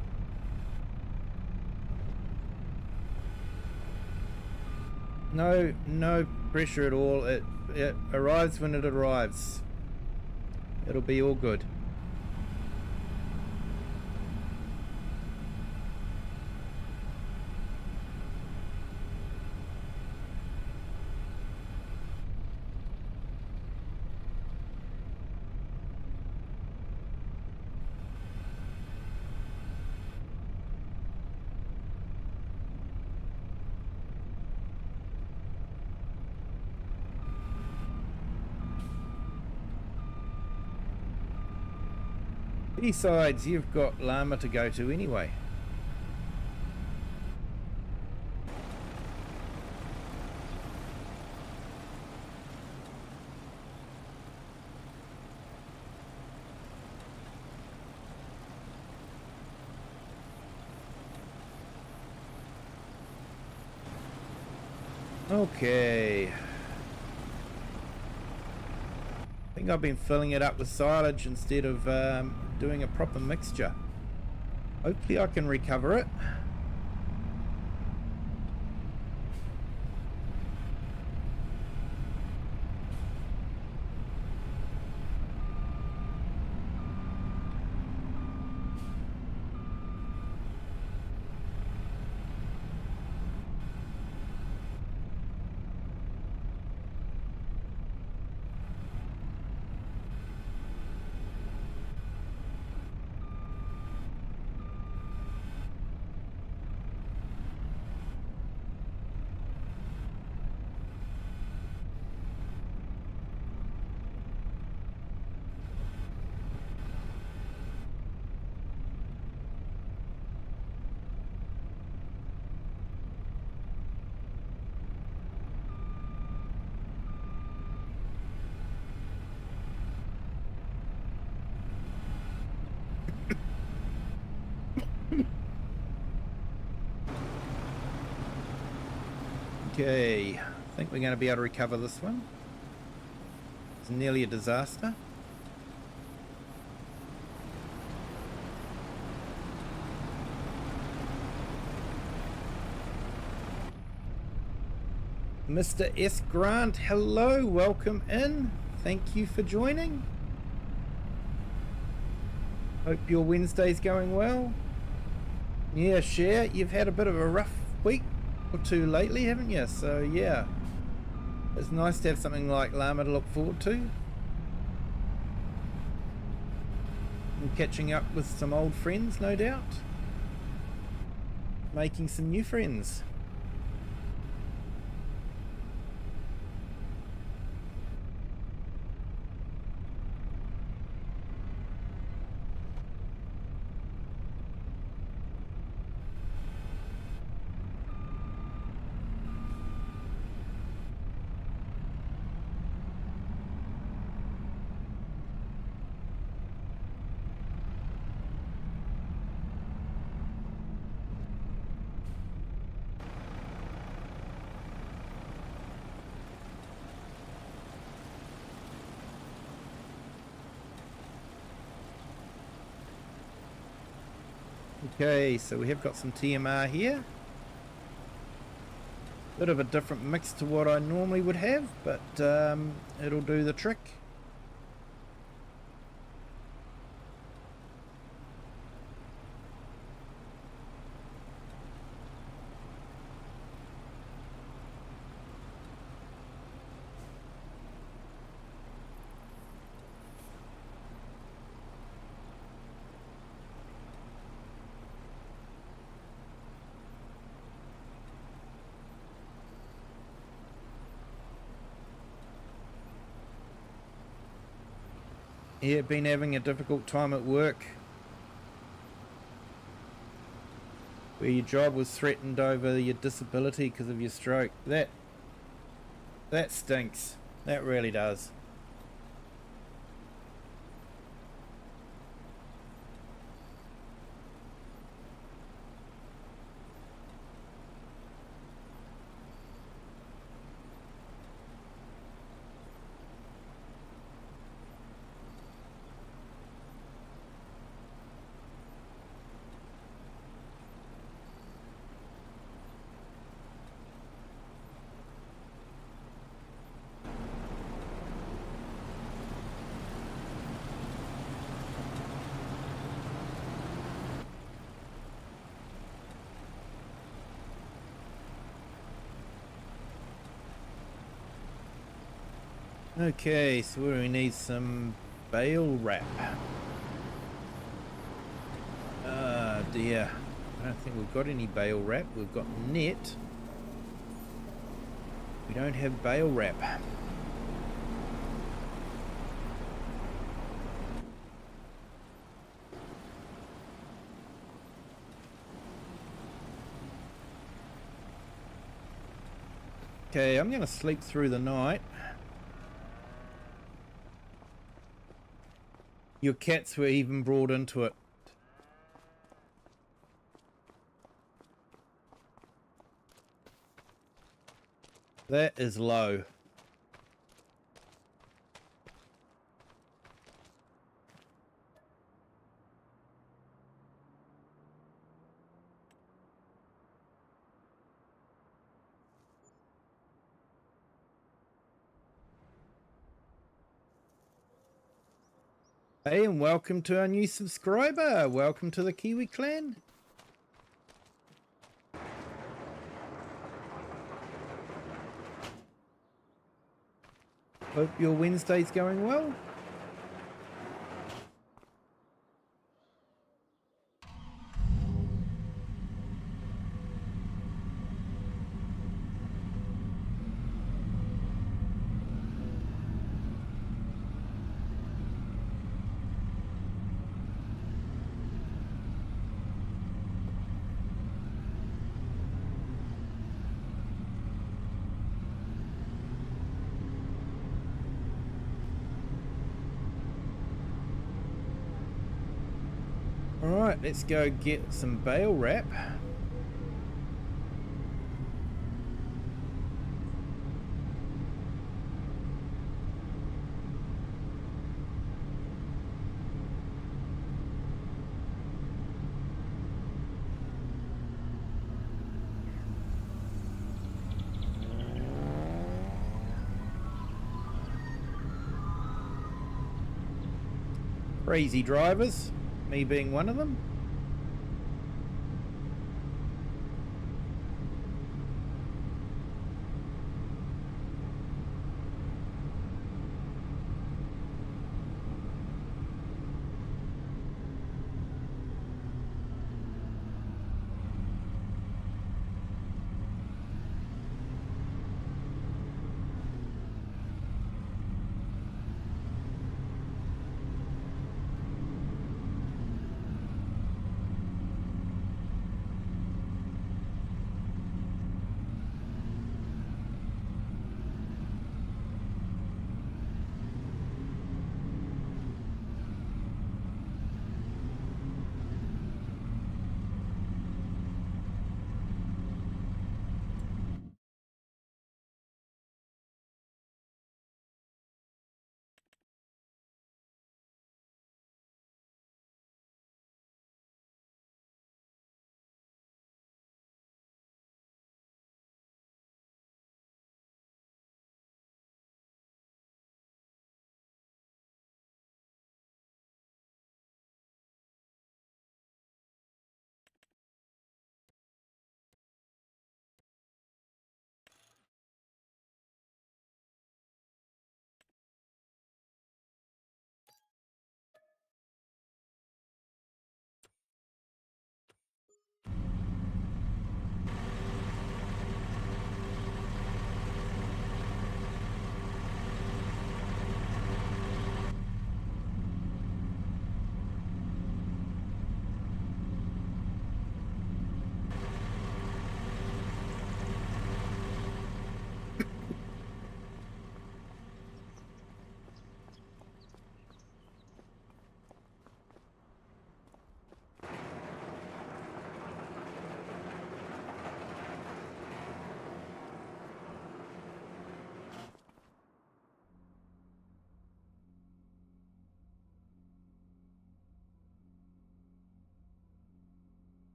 No pressure at all. It arrives when it arrives. It'll be all good. Besides, you've got llama to go to anyway. Okay. I think I've been filling it up with silage instead of doing a proper mixture. Hopefully I can recover it. Okay, I think we're going to be able to recover this one. It's nearly a disaster. Mr. S. Grant, hello, welcome in. Thank you for joining. Hope your Wednesday's going well. Yeah, Cher, you've had a bit of a rough week or two lately, haven't you? So yeah, it's nice to have something like llama to look forward to. And catching up with some old friends, no doubt. Making some new friends. Okay, so we have got some TMR here. Bit of a different mix to what I normally would have, but it'll do the trick. Yeah, been having a difficult time at work where your job was threatened over your disability because of your stroke. That stinks. That really does. Okay, so we need some bale wrap. Ah, dear. I don't think we've got any bale wrap. We've got net. We don't have bale wrap. Okay, I'm going to sleep through the night. Your cats were even brought into it. That is low. Hey, and welcome to our new subscriber. Welcome to the Kiwi clan. Hope your Wednesday's going well. Alright, let's go get some bale wrap. Crazy drivers, me being one of them.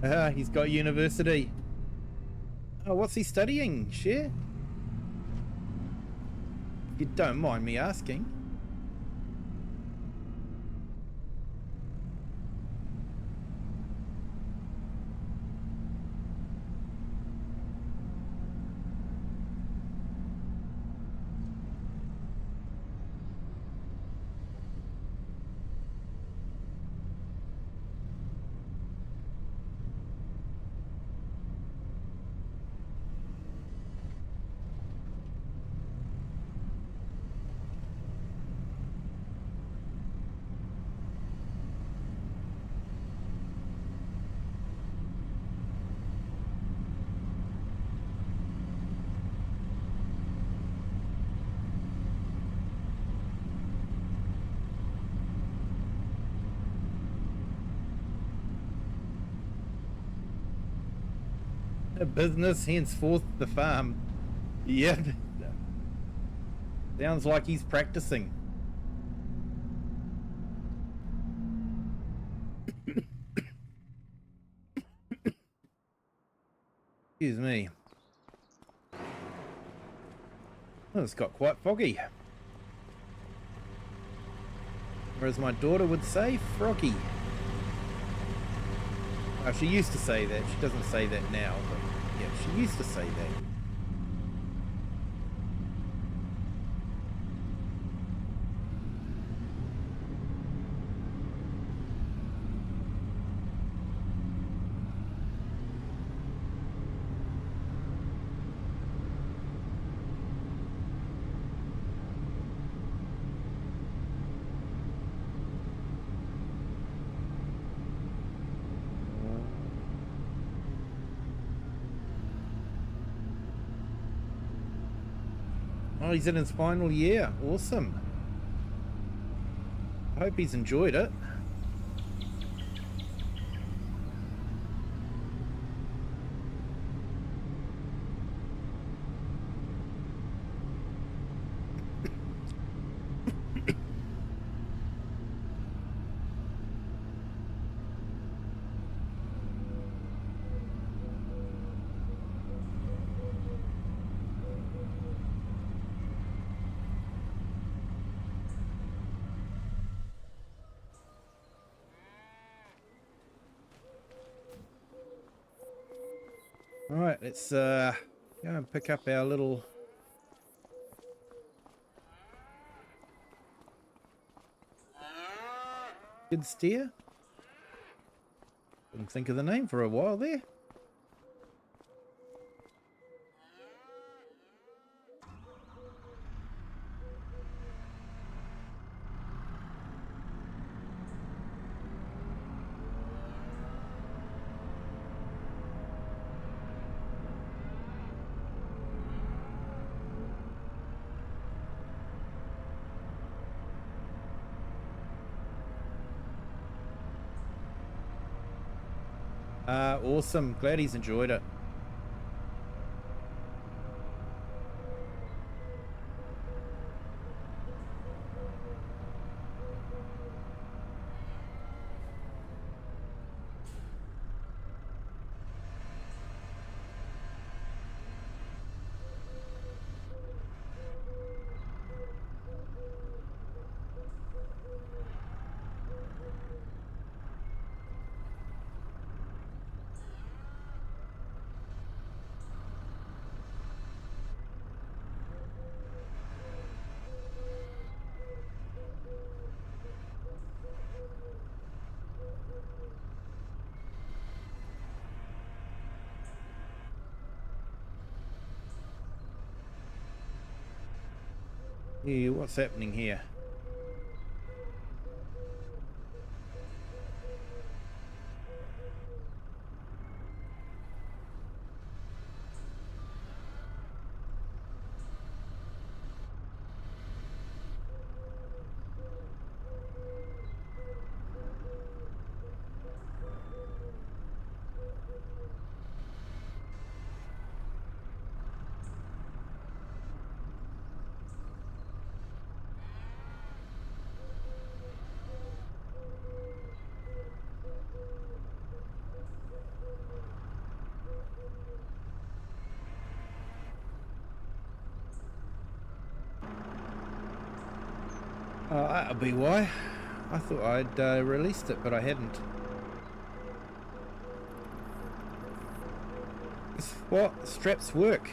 Ah, he's got university. Oh, what's he studying? Share? You don't mind me asking. A business, henceforth the farm. Yep. Sounds like he's practicing. Excuse me. Oh, it's got quite foggy. Or as my daughter would say, froggy. Oh, she used to say that. She doesn't say that now, but yeah, she used to say that. Oh, he's in his final year. Awesome. I hope he's enjoyed it. Alright, let's go and pick up our little skid steer. Couldn't think of the name for a while there. Awesome. Glad he's enjoyed it. Yeah, what's happening here? Oh, that'll be why. I thought I'd released it, but I hadn't. Guess what? Straps work.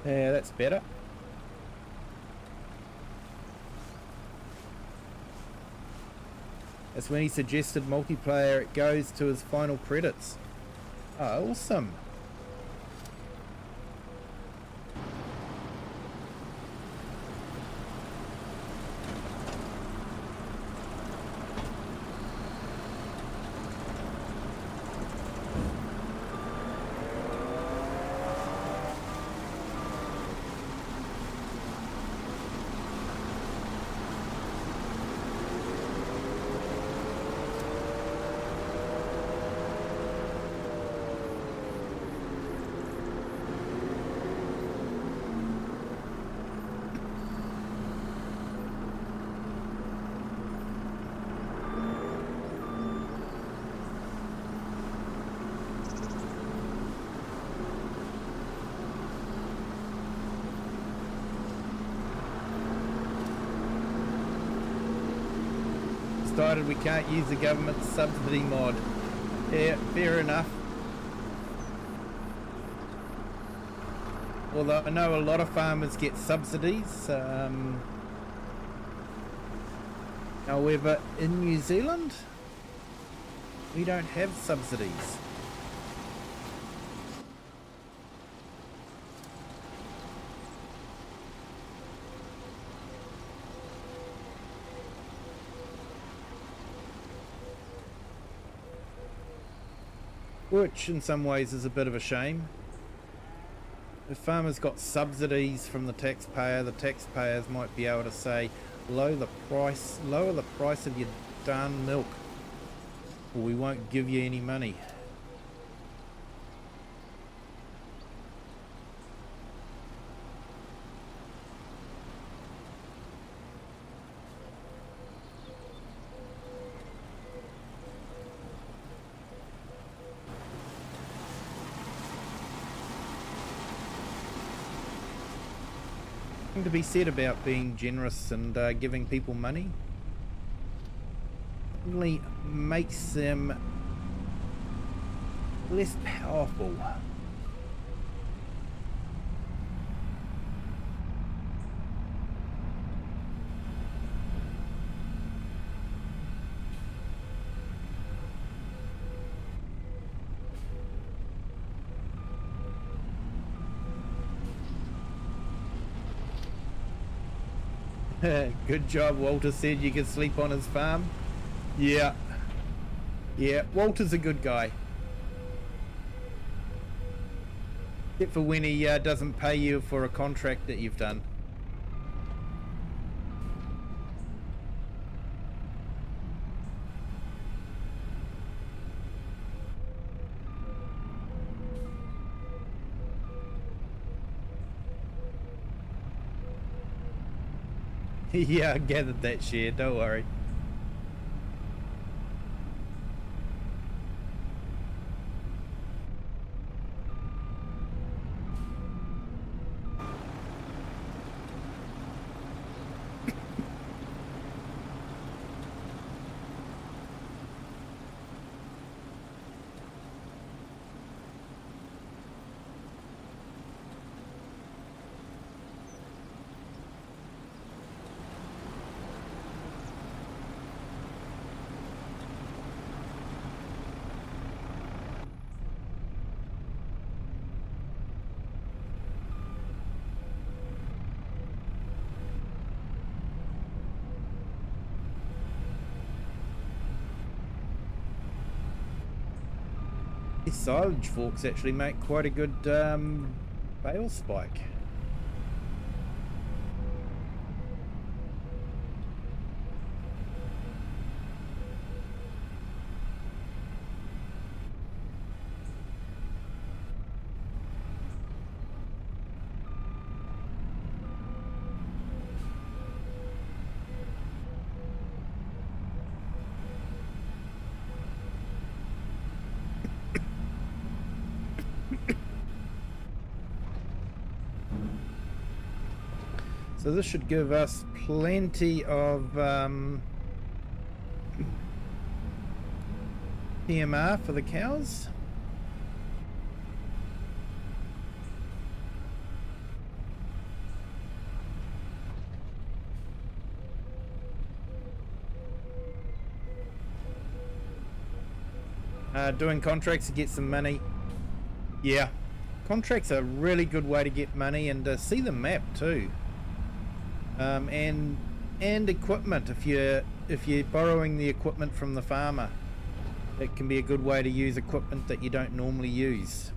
Yeah, that's better. That's when he suggested multiplayer, it goes to his final credits. Oh, awesome. Decided we can't use the government subsidy mod. Yeah, fair enough. Although I know a lot of farmers get subsidies. However, in New Zealand, we don't have subsidies. Which in some ways is a bit of a shame. If farmers got subsidies from the taxpayers might be able to say, lower the price of your darn milk, or we won't give you any money. To be said about being generous and giving people money. It really makes them less powerful. Good job, Walter said you could sleep on his farm. Yeah, Walter's a good guy. Except for when he doesn't pay you for a contract that you've done. Yeah, I gathered that share, don't worry. These silage forks actually make quite a good bale spike. So this should give us plenty of PMR for the cows. Doing contracts to get some money. Yeah, contracts are a really good way to get money and see the map too. And equipment, if you're borrowing the equipment from the farmer, it can be a good way to use equipment that you don't normally use.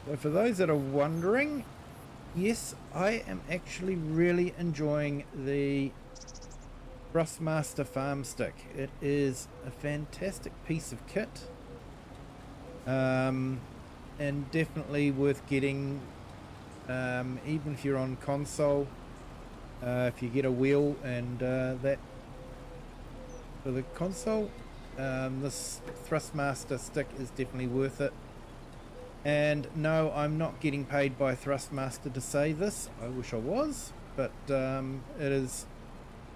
So for those that are wondering, yes, I am actually really enjoying the Thrustmaster farm stick. It is a fantastic piece of kit, and definitely worth getting, even if you're on console. If you get a wheel and that for the console, this Thrustmaster stick is definitely worth it. And no, I'm not getting paid by Thrustmaster to say this. I wish I was, but it is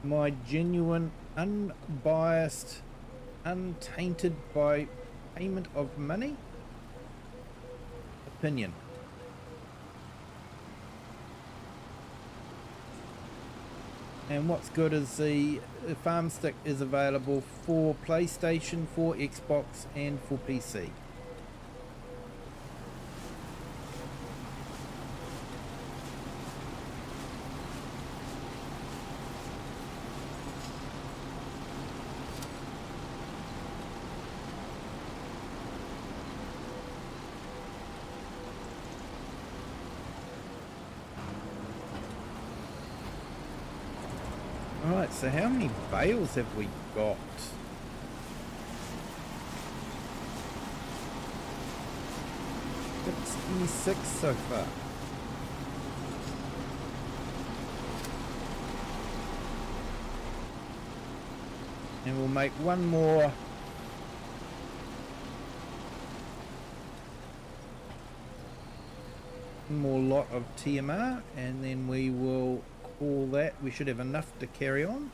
my genuine, unbiased, untainted by payment of money opinion. And what's good is the farm stick is available for PlayStation, for Xbox, and for PC. Alright, so how many bales have we got? 26 so far. And we'll make one more lot of TMR, and then we will call that. We should have enough to carry on.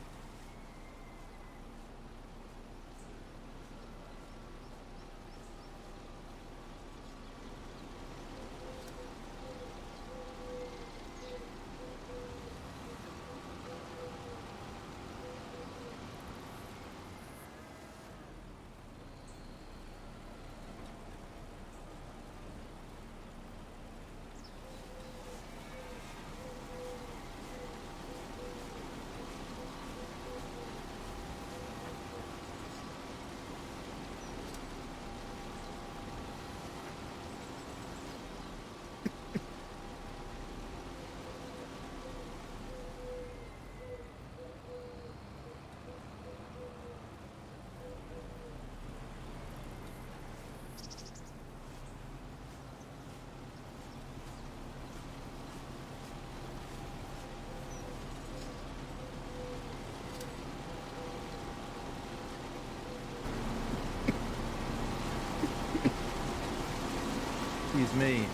Excuse me.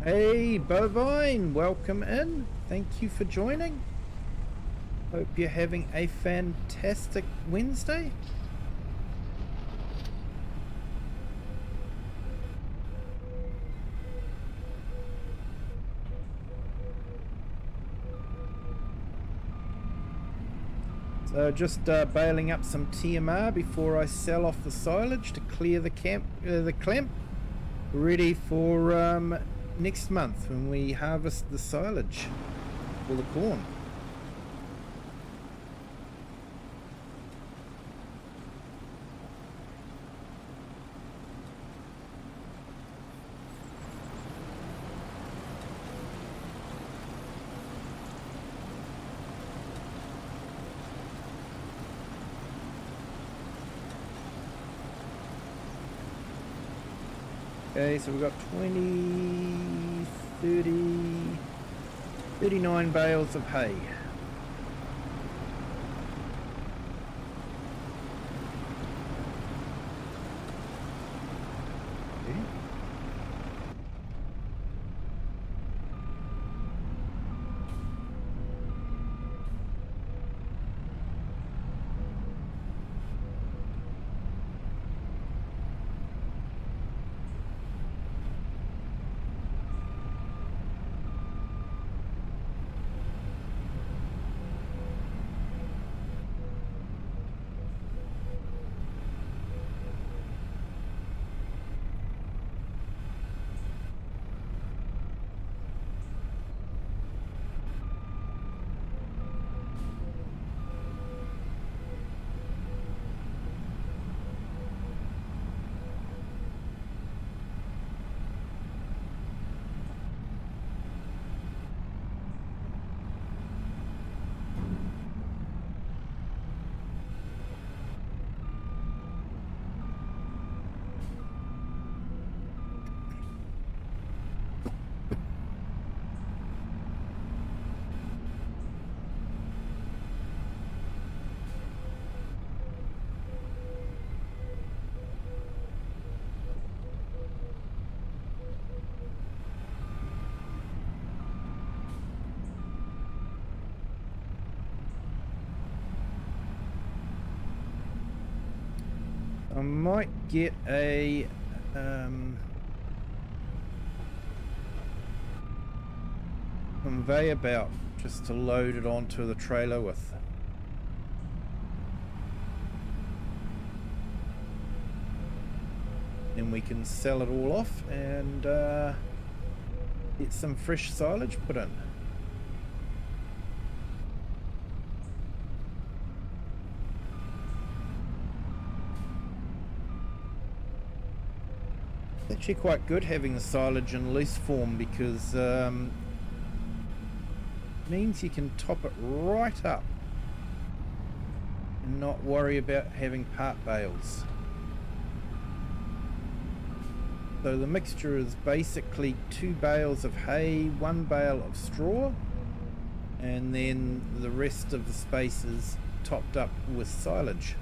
Hey Bovine, welcome in. Thank you for joining. Hope you're having a fantastic Wednesday. So just baling up some TMR before I sell off the silage to clear the clamp, ready for next month when we harvest the silage for the corn. Okay, so we've got 20, 30, 39 bales of hay. Okay. I might get a conveyor belt just to load it onto the trailer with. Then we can sell it all off and get some fresh silage put in. It's actually quite good having the silage in loose form because means you can top it right up and not worry about having part bales. So the mixture is basically 2 bales of hay, 1 bale of straw, and then the rest of the space is topped up with silage.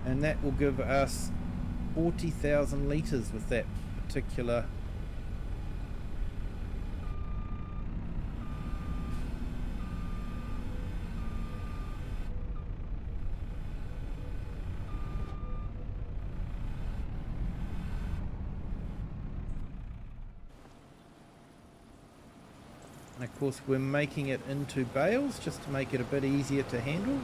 And that will give us 40,000 litres with that particular and of course we're making it into bales just to make it a bit easier to handle.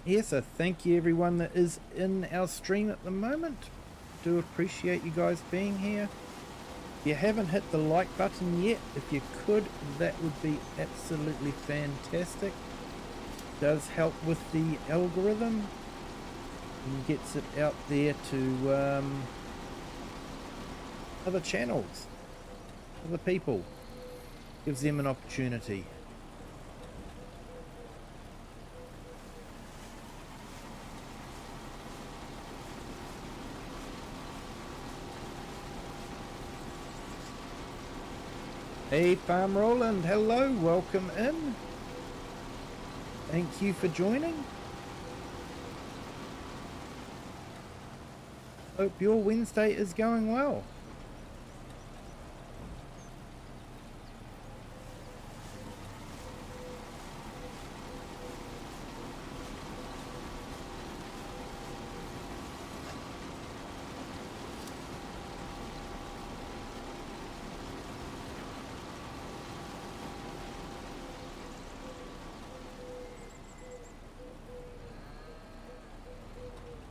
Yes, so thank you everyone that is in our stream at the moment. Do appreciate you guys being here. If you haven't hit the like button yet, if you could, that would be absolutely fantastic. Does help with the algorithm and gets it out there to other channels, other people. Gives them an opportunity. Hey Farm Roland, hello, welcome in. Thank you for joining. Hope your Wednesday is going well.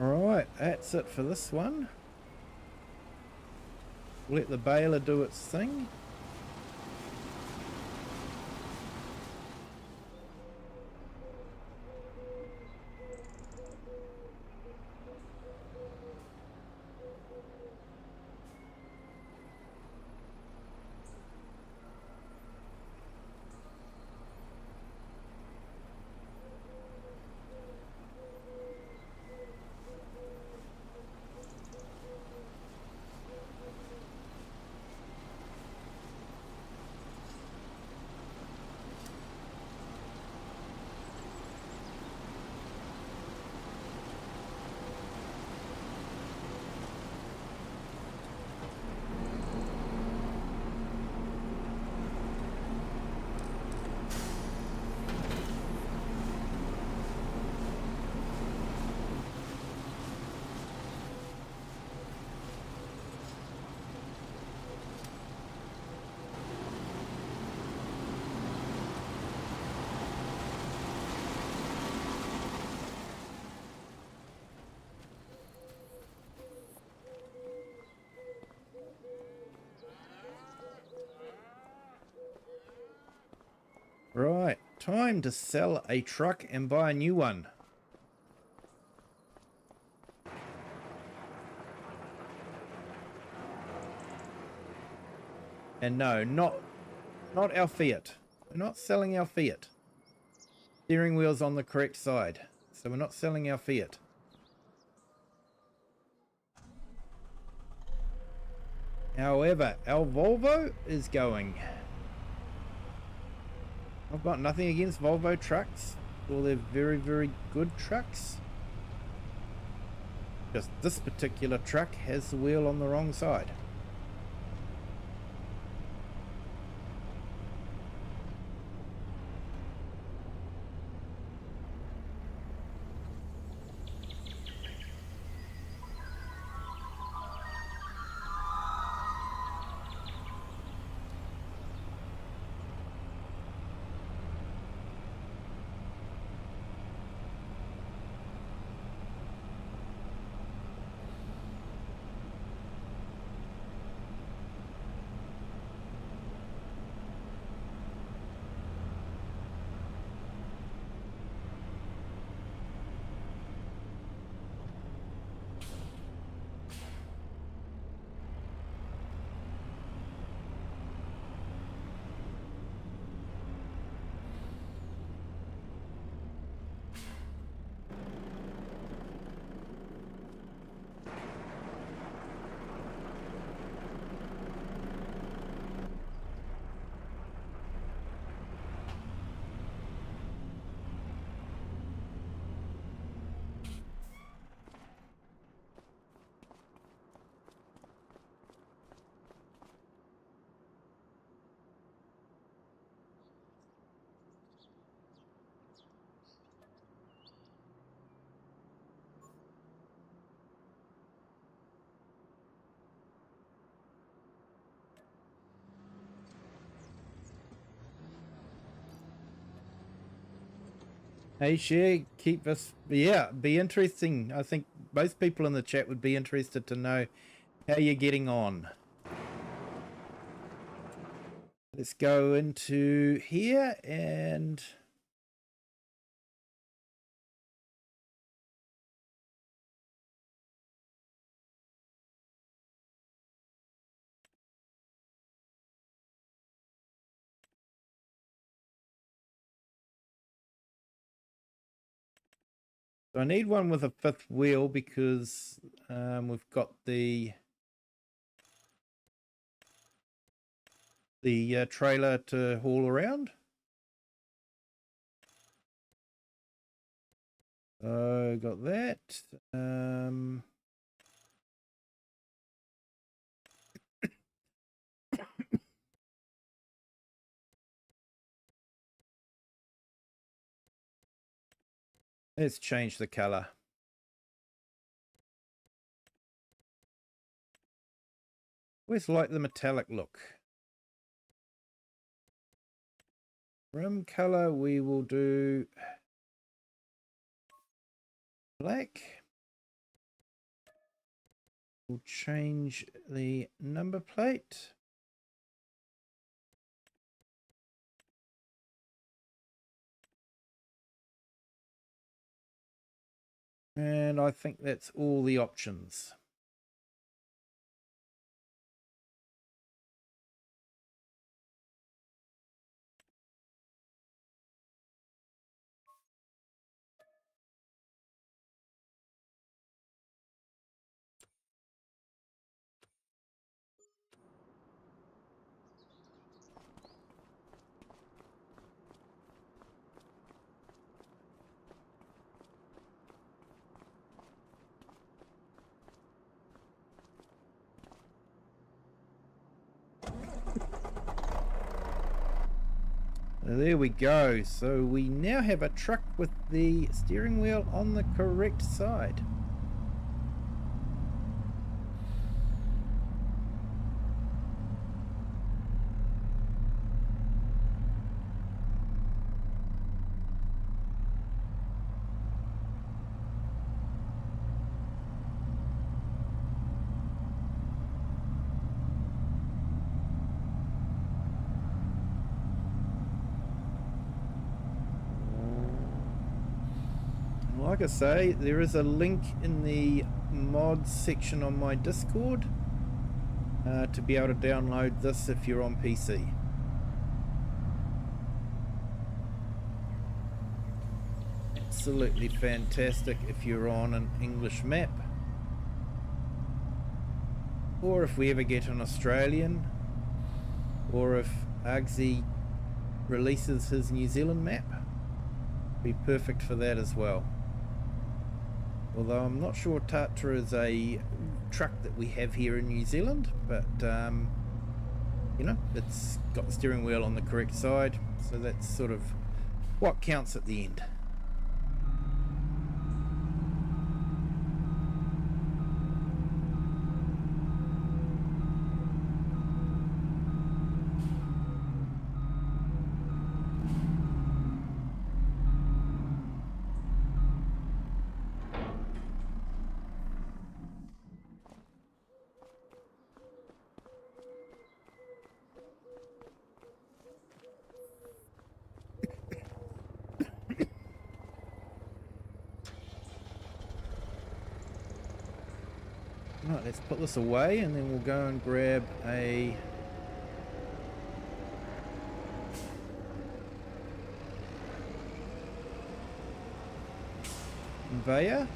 Alright, that's it for this one. Let the baler do its thing. Right, time to sell a truck and buy a new one. And no, not our Fiat. We're not selling our Fiat. Steering wheel's on the correct side, so we're not selling our Fiat. However, our Volvo is going. I've got nothing against Volvo trucks. Well, they're very, very good trucks. Just this particular truck has the wheel on the wrong side. Hey, share, keep us, yeah, be interesting. I think most people in the chat would be interested to know how you're getting on. Let's go into here and I need one with a fifth wheel because we've got the trailer to haul around. So got that. Let's change the color. Always like the metallic look. Rim color we will do black. We'll change the number plate. And I think that's all the options. There we go. So we now have a truck with the steering wheel on the correct side. like I say, there is a link in the mods section on my Discord to be able to download this if you're on PC. Absolutely fantastic if you're on an English map, or if we ever get an Australian, or if Argsy releases his New Zealand map, be perfect for that as well. Although I'm not sure Tatra is a truck that we have here in New Zealand, but you know, it's got the steering wheel on the correct side, so that's sort of what counts at the end. Right, let's put this away and then we'll go and grab a conveyor.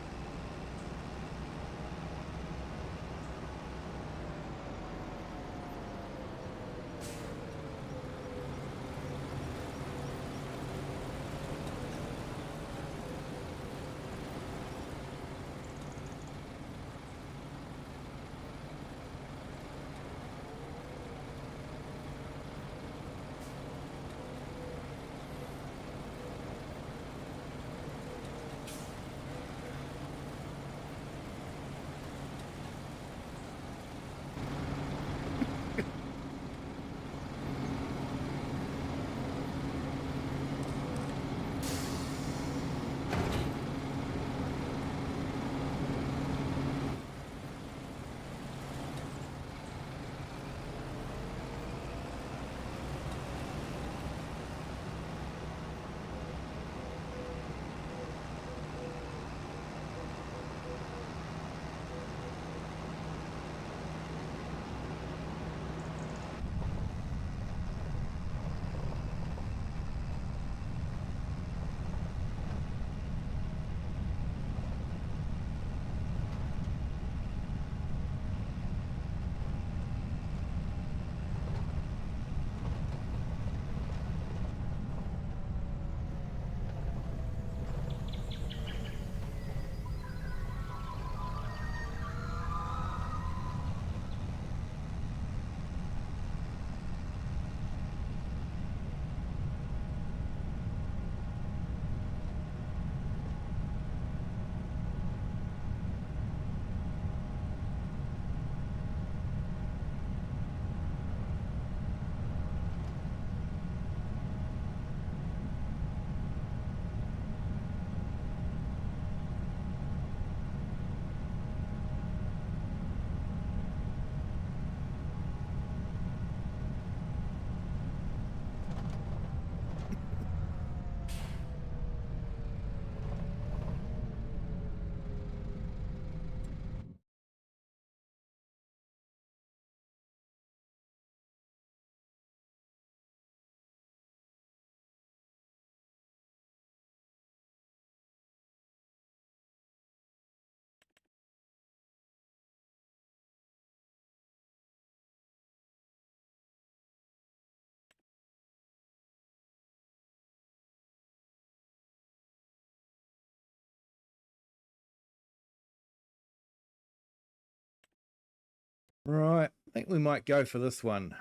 Right, I think we might go for this one.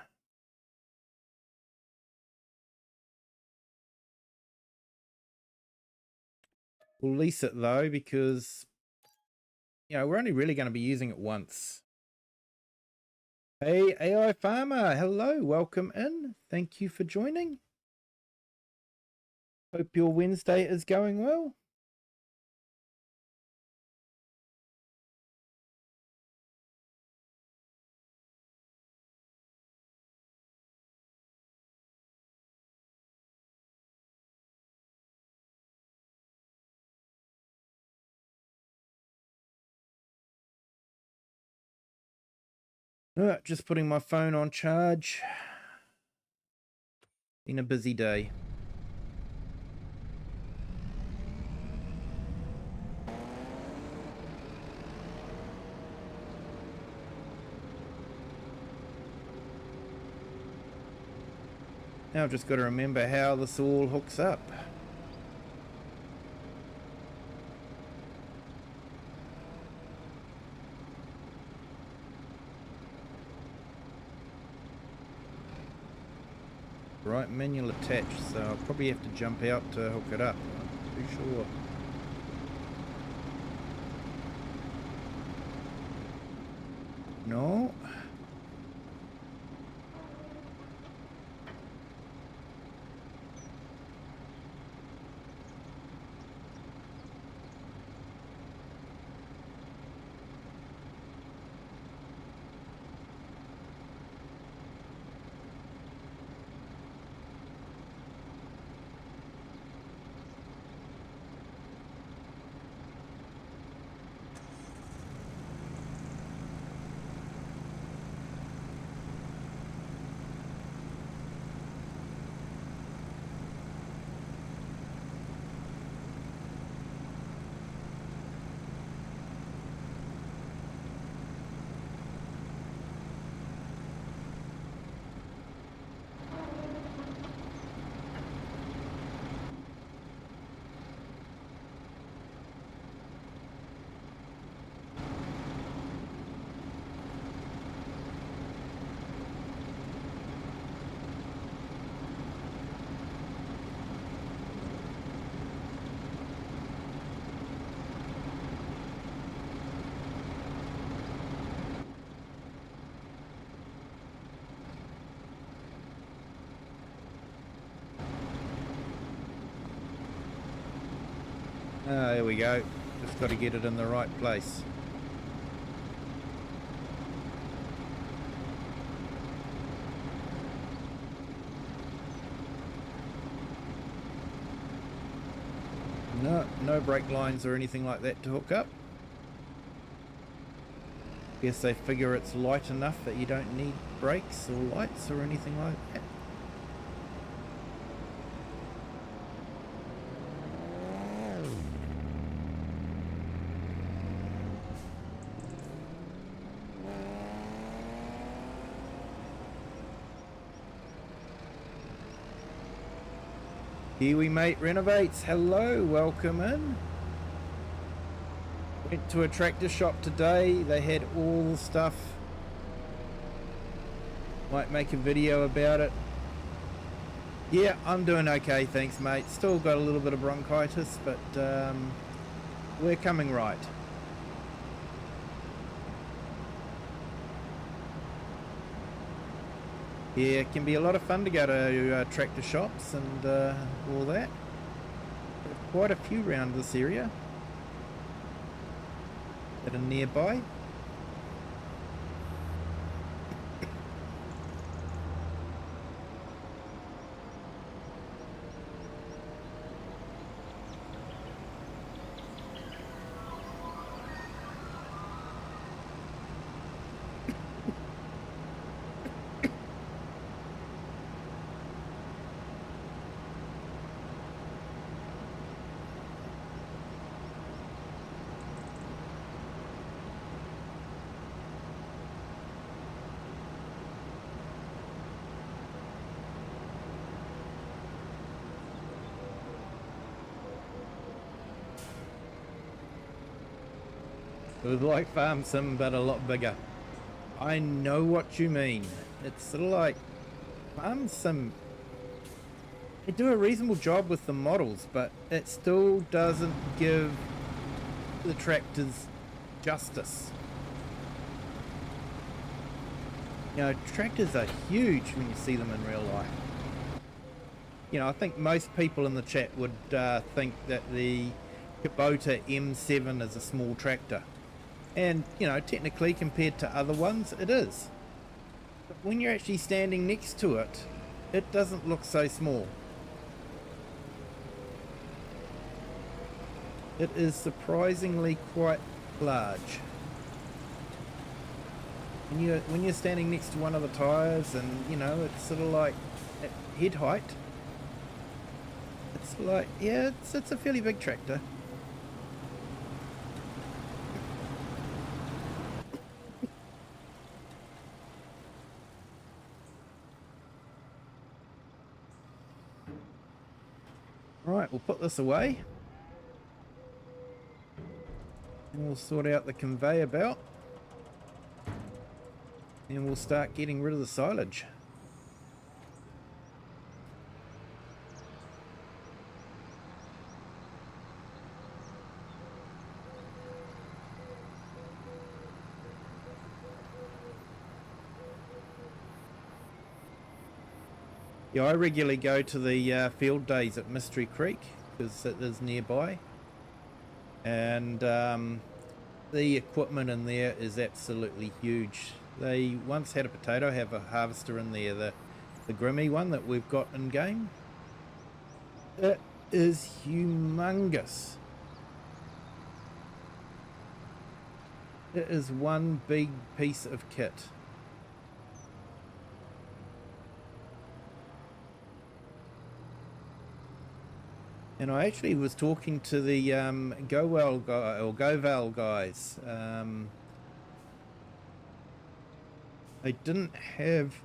We'll lease it though, because you know, we're only really going to be using it once. Hey, AI Farmer, hello, welcome in. Thank you for joining. Hope your Wednesday is going well. Just putting my phone on charge. Been a busy day. Now I've just got to remember how this all hooks up. Right, manual attached, so I'll probably have to jump out to hook it up. I'm not too sure. No. There we go. Just got to get it in the right place. No brake lines or anything like that to hook up. Guess they figure it's light enough that you don't need brakes or lights or anything like that. Kiwi mate renovates. Hello, welcome in. Went to a tractor shop today. They had all the stuff. Might make a video about it. Yeah, I'm doing okay, thanks mate. Still got a little bit of bronchitis, but we're coming right. Yeah, it can be a lot of fun to go to tractor shops and all that. Quite a few around this area that are nearby. It was like Farm Sim, but a lot bigger. I know what you mean. It's sort of like Farm Sim. They do a reasonable job with the models, but it still doesn't give the tractors justice. You know, tractors are huge when you see them in real life. You know, I think most people in the chat would think that the Kubota M7 is a small tractor. And, you know, technically compared to other ones, it is. But when you're actually standing next to it, it doesn't look so small. It is surprisingly quite large. when you're standing next to one of the tires, and you know it's sort of like at head height. It's like, yeah, it's a fairly big tractor. Right, we'll put this away. And we'll sort out the conveyor belt. And we'll start getting rid of the silage. Yeah, I regularly go to the field days at Mystery Creek because it is nearby, and the equipment in there is absolutely huge. They once had a potato harvester in there, the Grimmy one that we've got in game. It is humongous. It is one big piece of kit. And I actually was talking to the GoWell guy or GoVal guys. They didn't have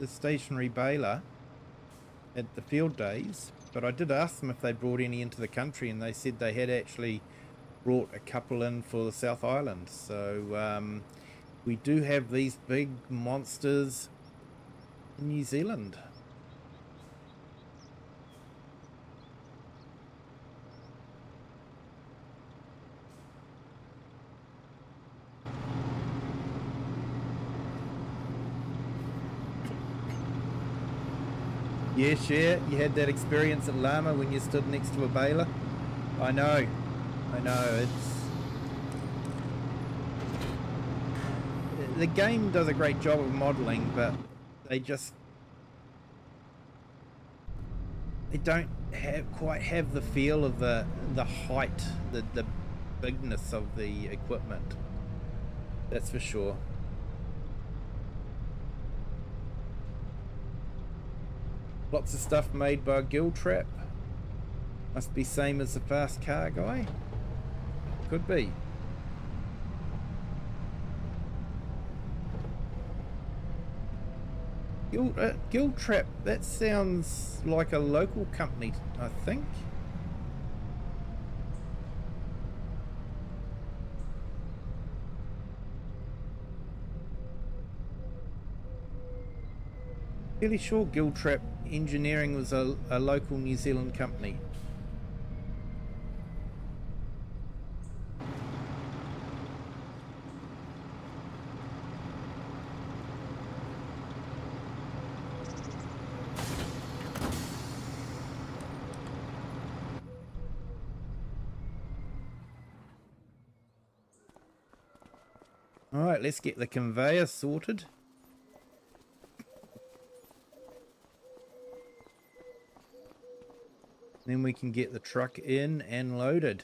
the stationary baler at the field days, but I did ask them if they brought any into the country, and they said they had actually brought a couple in for the South Island. So we do have these big monsters in New Zealand. Yes, yeah, you had that experience at Llama when you stood next to a baler. I know, the game does a great job of modelling, but they don't quite have the feel of the height, the bigness of the equipment. That's for sure. Lots of stuff made by Giltrap. Must be same as the fast car guy. Could be. Giltrap, that sounds like a local company, I think. Fairly sure Giltrap Engineering was a local New Zealand company. Alright, let's get the conveyor sorted. Then we can get the truck in and loaded.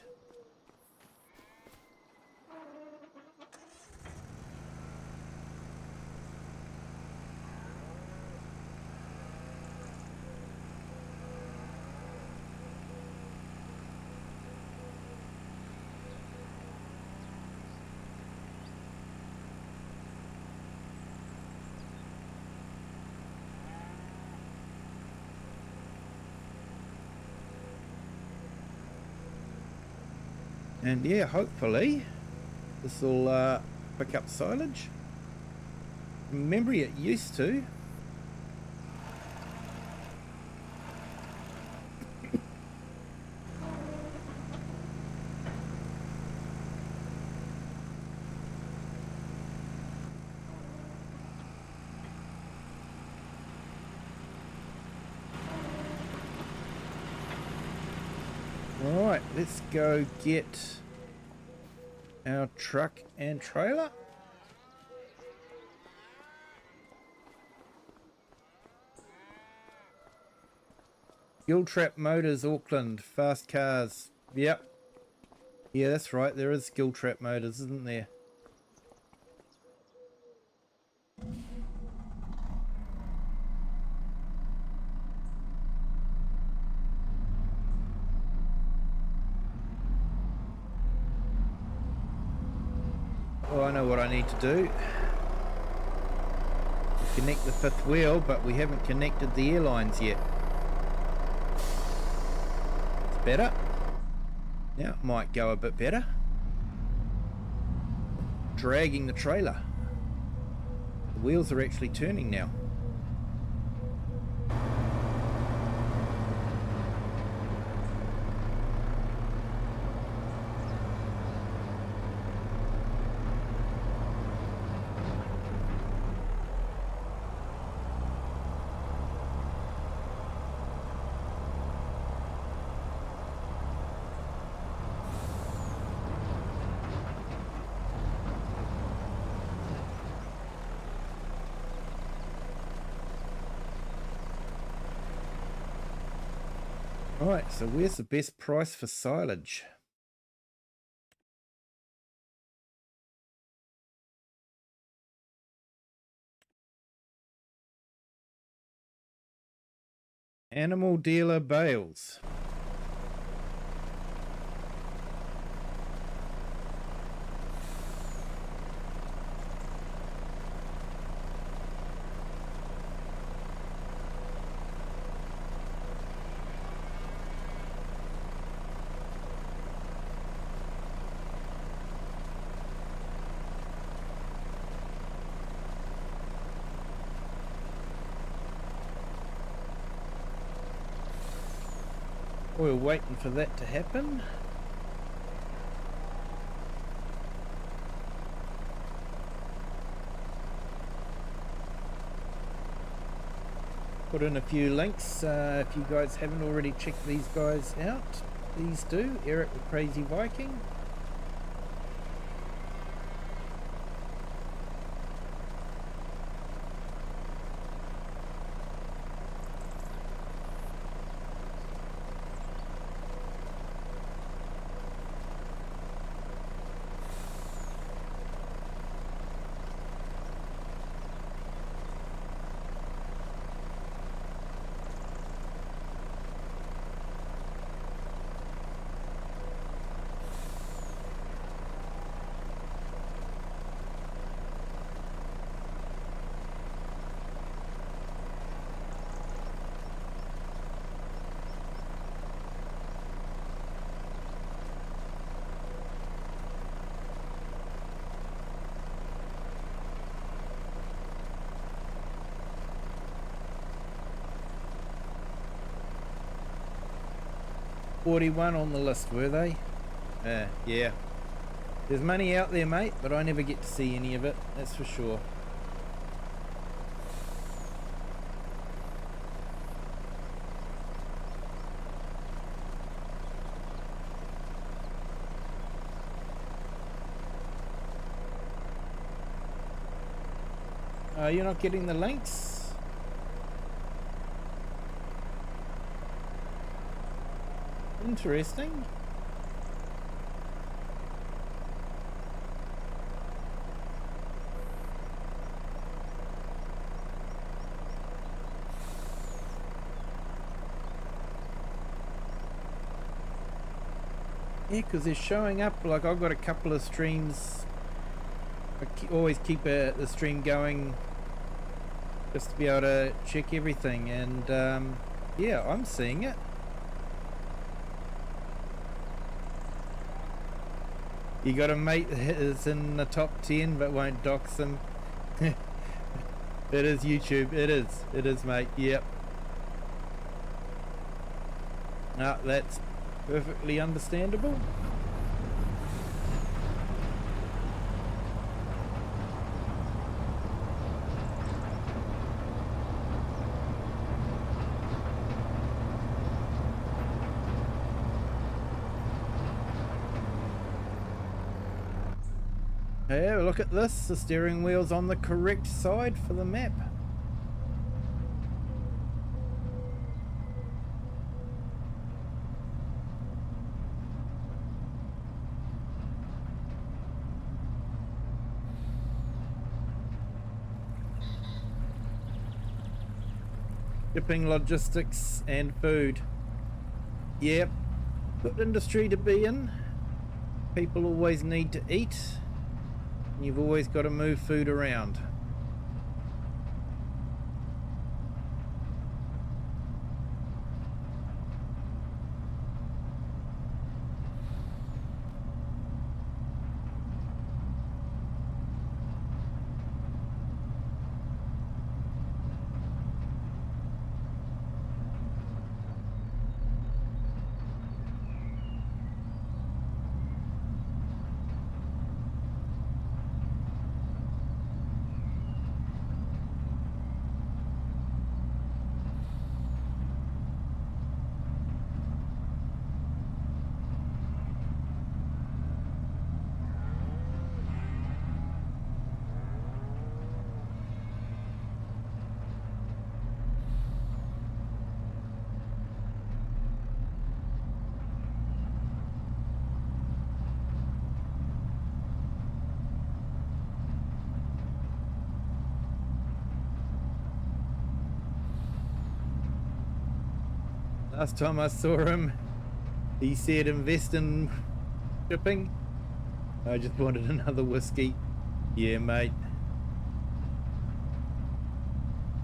And yeah, hopefully this will pick up silage. Remember, it used to. Alright, let's go get our truck and trailer. Giltrap Motors, Auckland, fast cars. Yep. Yeah, that's right, there is Giltrap Motors, isn't there? Oh, I know what I need to do. Connect the fifth wheel, but we haven't connected the airlines yet. It's better. Now it might go a bit better. Dragging the trailer. The wheels are actually turning now. Right, so where's the best price for silage? Animal dealer bales. We're waiting for that to happen. Put in a few links if you guys haven't already checked these guys out. Please do. Eric the Crazy Viking. $41 on the list, were they? Yeah. There's money out there, mate, but I never get to see any of it, that's for sure. You're not getting the links? Interesting. Yeah, because they're showing up, like I've got a couple of streams. I always keep the stream going just to be able to check everything, and yeah, I'm seeing it. You got a mate that is in the top 10 but won't dox them. It is YouTube. It is, mate. Yep. No, that's perfectly understandable. Hey, look at this. The steering wheel's on the correct side for the map. Shipping, logistics and food. Yep. Good industry to be in. People always need to eat. You've always got to move food around. Last time I saw him, he said invest in shipping. I just wanted another whiskey. Yeah, mate.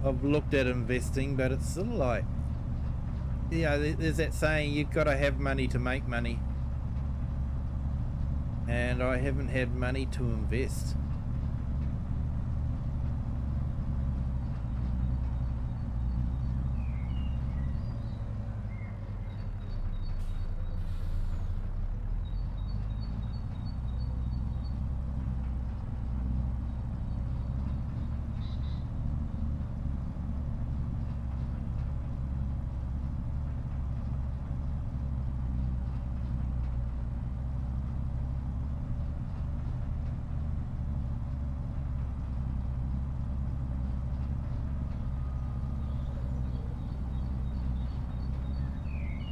I've looked at investing, but it's sort of like, yeah, there's that saying, you've got to have money to make money. And I haven't had money to invest.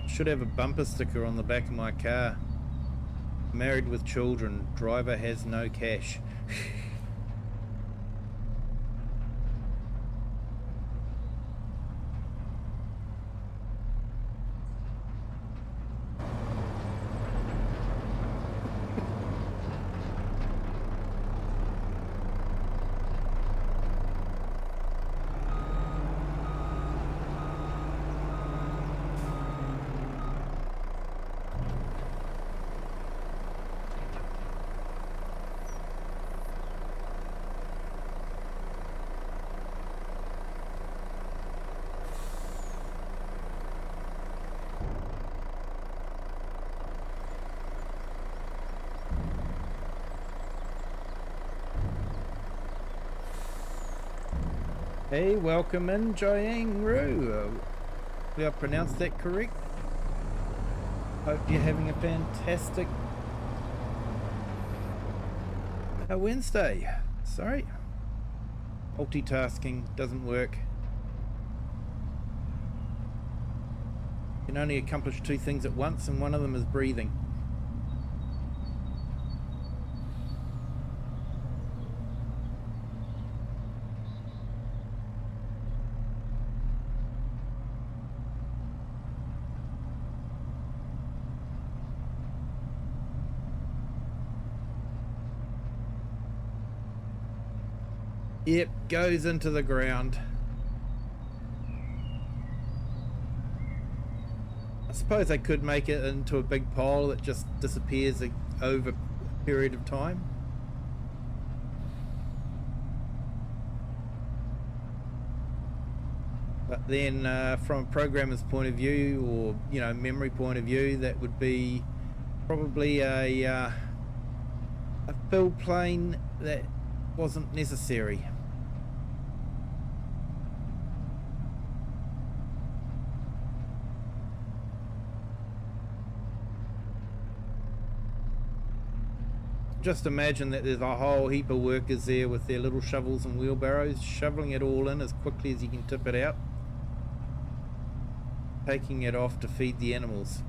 Should have a bumper sticker on the back of my car. Married with children, driver has no cash. Hey, welcome in, Jiang Ru. Did I pronounce that correct? Hope you're having a fantastic Wednesday. Sorry. Multitasking doesn't work. You can only accomplish two things at once, and one of them is breathing. Yep, goes into the ground. I suppose I could make it into a big pile that just disappears over a period of time. But then from a programmer's point of view, or memory point of view, that would be probably a fill plane that wasn't necessary. Just imagine that there's a whole heap of workers there with their little shovels and wheelbarrows, shoveling it all in as quickly as you can tip it out, taking it off to feed the animals.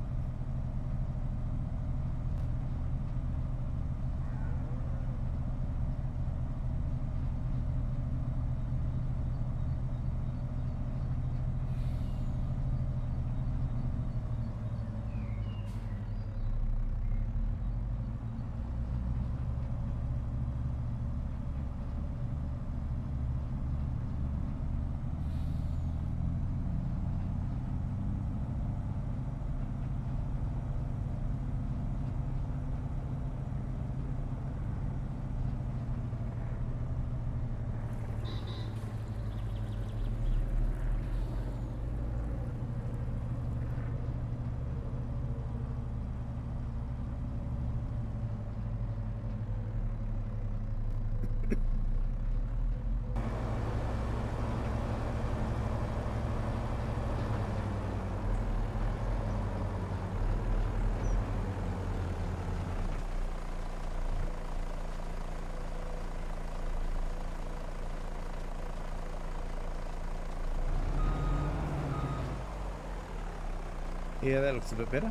Yeah, that looks a bit better.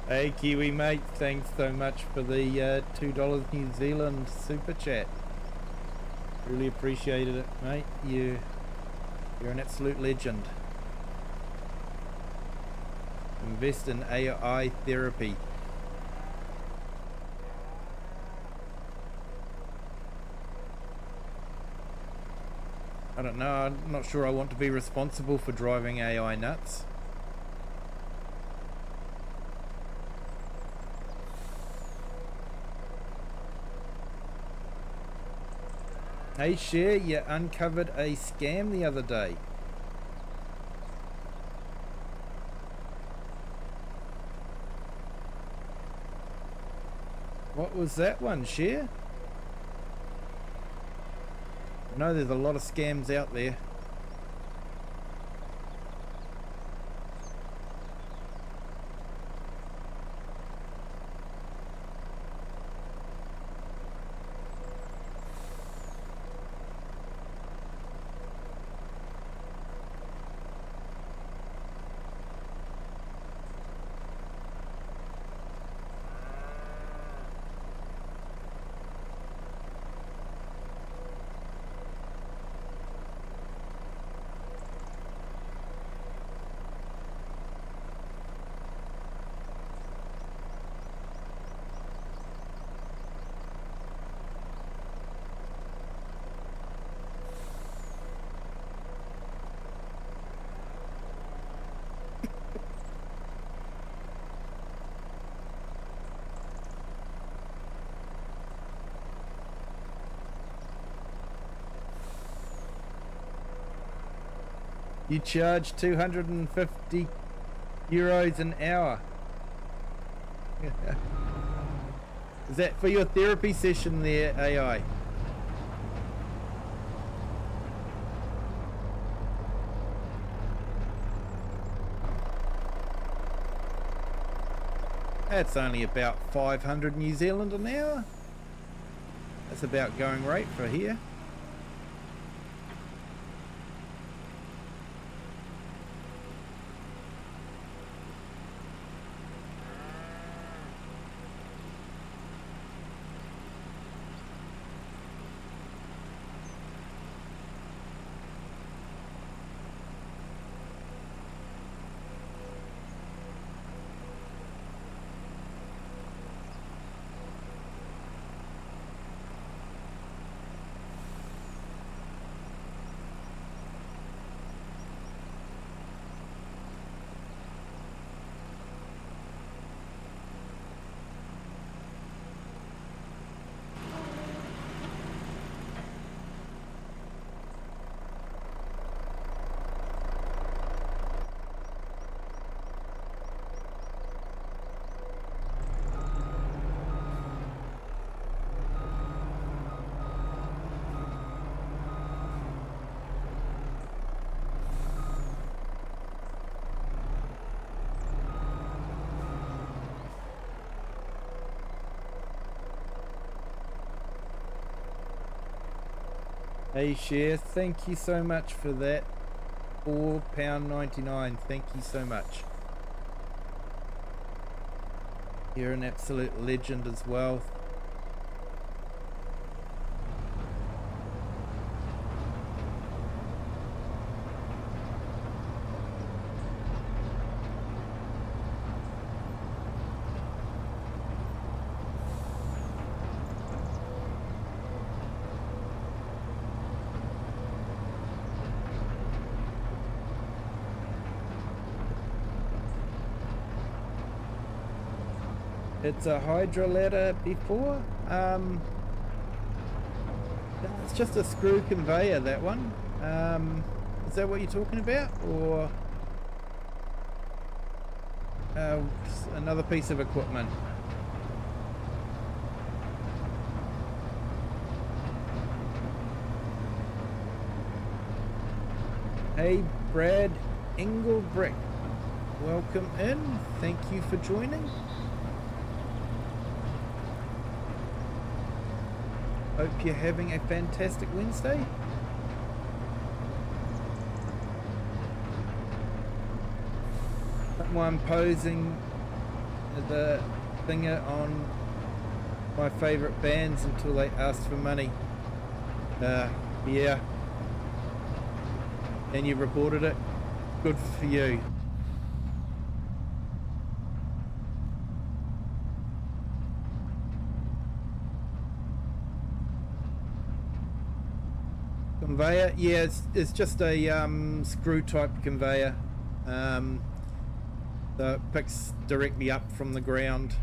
Hey Kiwi mate, thanks so much for the $2 New Zealand super chat. Really appreciated it, mate. You're an absolute legend. Invest in AI therapy. I don't know, I'm not sure I want to be responsible for driving AI nuts. Hey Cher, you uncovered a scam the other day. What was that one, Cher? I know there's a lot of scams out there. You charge 250 euros an hour. Is that for your therapy session there, AI? That's only about 500 New Zealand an hour. That's about going rate for here. Hey Cher, thank you so much for that. £4.99, thank you so much. You're an absolute legend as well. It's a hydro ladder before. It's just a screw conveyor, that one. Is that what you're talking about, or another piece of equipment? Hey Brad Engelbrick, welcome in. Thank you for joining. Hope you're having a fantastic Wednesday. Someone posing the finger on my favourite bands until they asked for money. Yeah. And you reported it. Good for you. Conveyor, yeah, it's just a screw type conveyor, so it picks directly up from the ground.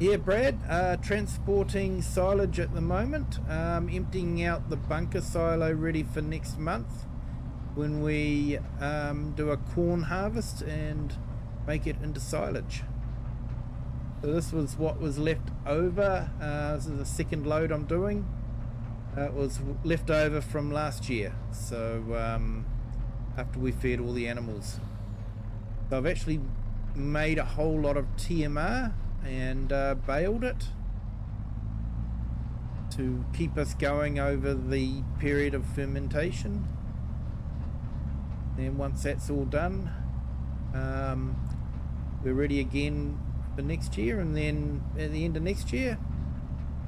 Yeah, Brad, transporting silage at the moment, emptying out the bunker silo ready for next month when we do a corn harvest and make it into silage. So this was what was left over. This is the second load I'm doing. It was left over from last year, so after we fed all the animals. So I've actually made a whole lot of TMR and baled it to keep us going over the period of fermentation. And once that's all done, we're ready again for next year, and then at the end of next year,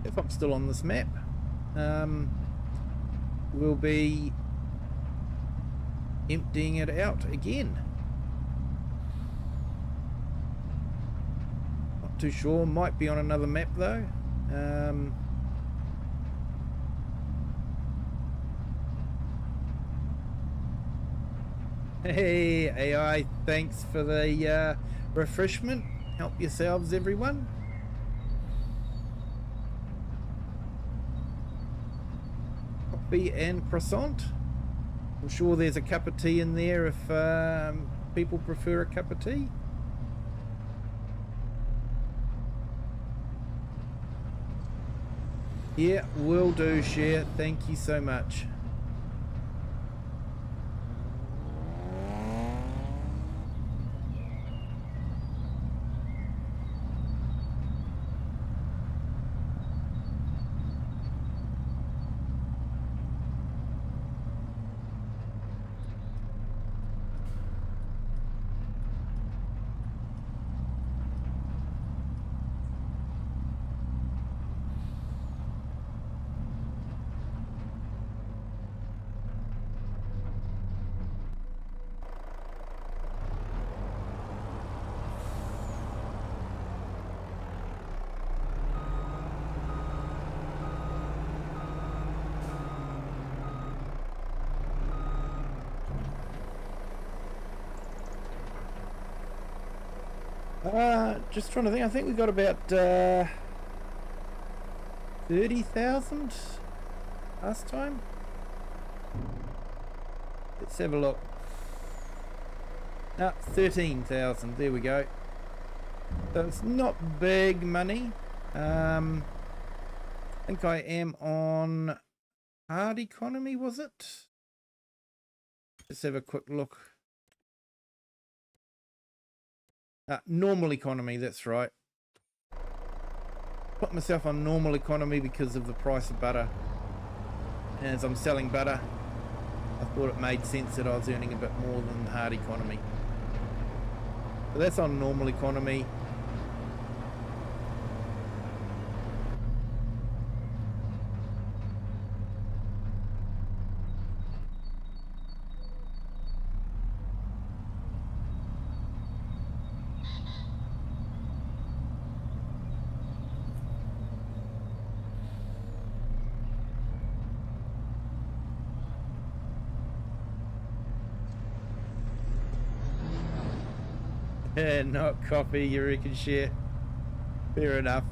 if I'm still on this map, we'll be emptying it out again. Not too sure, might be on another map though. Hey AI, thanks for the refreshment. Help yourselves, everyone. Coffee and croissant. I'm sure there's a cup of tea in there if people prefer a cup of tea. Yeah, will do, Share. Thank you so much. Just trying to think. I think we got about 30,000 last time. Let's have a look. 13,000. There we go. So it's not big money. I think I am on hard economy, was it? Let's have a quick look. Normal economy, that's right. Put myself on normal economy because of the price of butter. And as I'm selling butter, I thought it made sense that I was earning a bit more than hard economy. So that's on normal economy. Not coffee, you reckon, Share? Fair enough.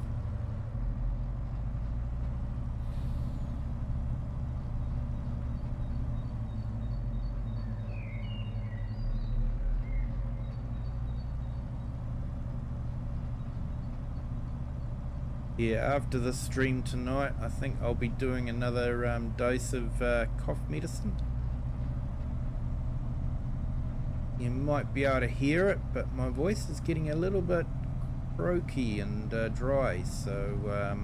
Yeah, after the stream tonight, I think I'll be doing another dose of cough medicine. You might be able to hear it, but my voice is getting a little bit croaky and dry, so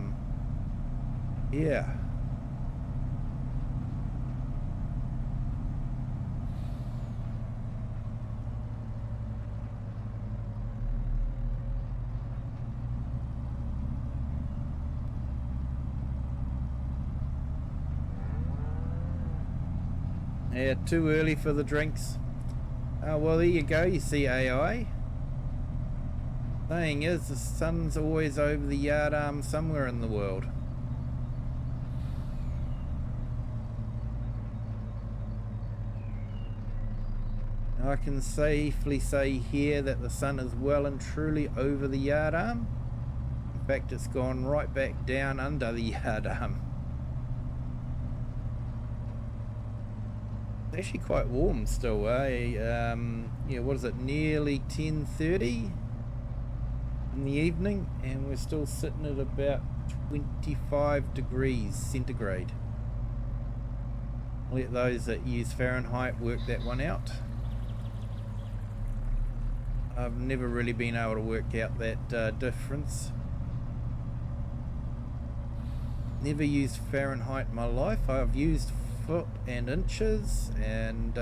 yeah. Yeah, too early for the drinks. Oh, well, there you go. You see AI. Thing is, the sun's always over the yard arm somewhere in the world. Now, I can safely say here that the sun is well and truly over the yard arm. In fact, it's gone right back down under the yard arm. It's actually quite warm still, eh? Yeah, what is it, nearly 10:30 in the evening, and we're still sitting at about 25 degrees centigrade. Let those that use Fahrenheit work that one out. I've never really been able to work out that difference. Never used Fahrenheit in my life. I've used foot and inches and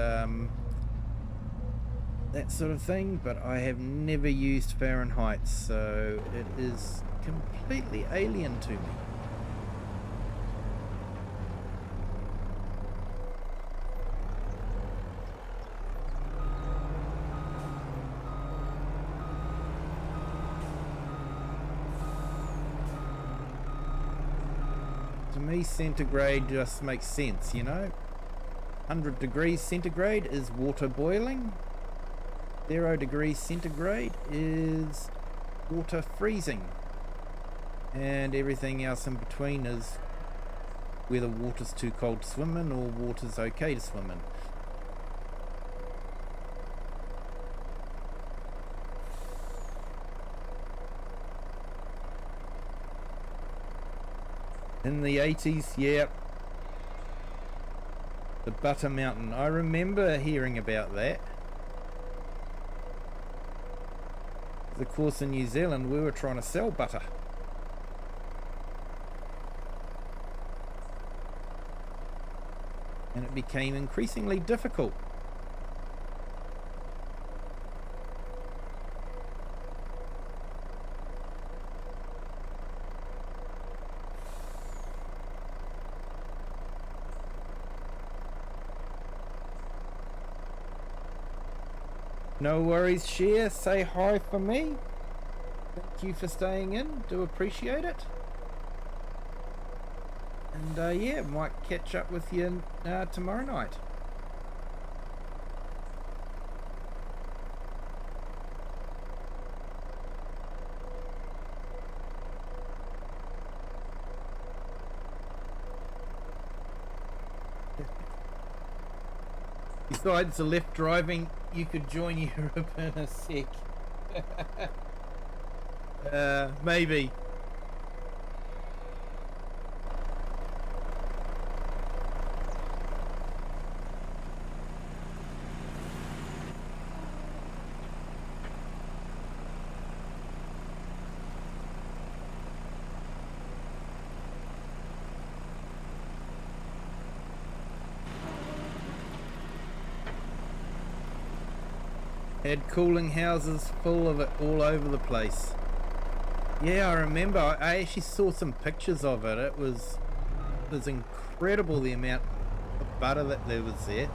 that sort of thing, but I have never used Fahrenheit, so it is completely alien to me. To me, centigrade just makes sense, you know. 100 degrees centigrade is water boiling. 0 degrees centigrade is water freezing. And everything else in between is whether water's too cold to swim in or water's okay to swim in. In the 80s, yeah. The Butter Mountain. I remember hearing about that. Of course, in New Zealand, we were trying to sell butter. And it became increasingly difficult. No worries, Share. Say hi for me. Thank you for staying in. Do appreciate it. And yeah, might catch up with you tomorrow night. Besides the left driving, you could join Europe in a sec. Maybe. Had cooling houses full of it all over the place. Yeah, I remember. I actually saw some pictures of it. It was incredible the amount of butter that there was there.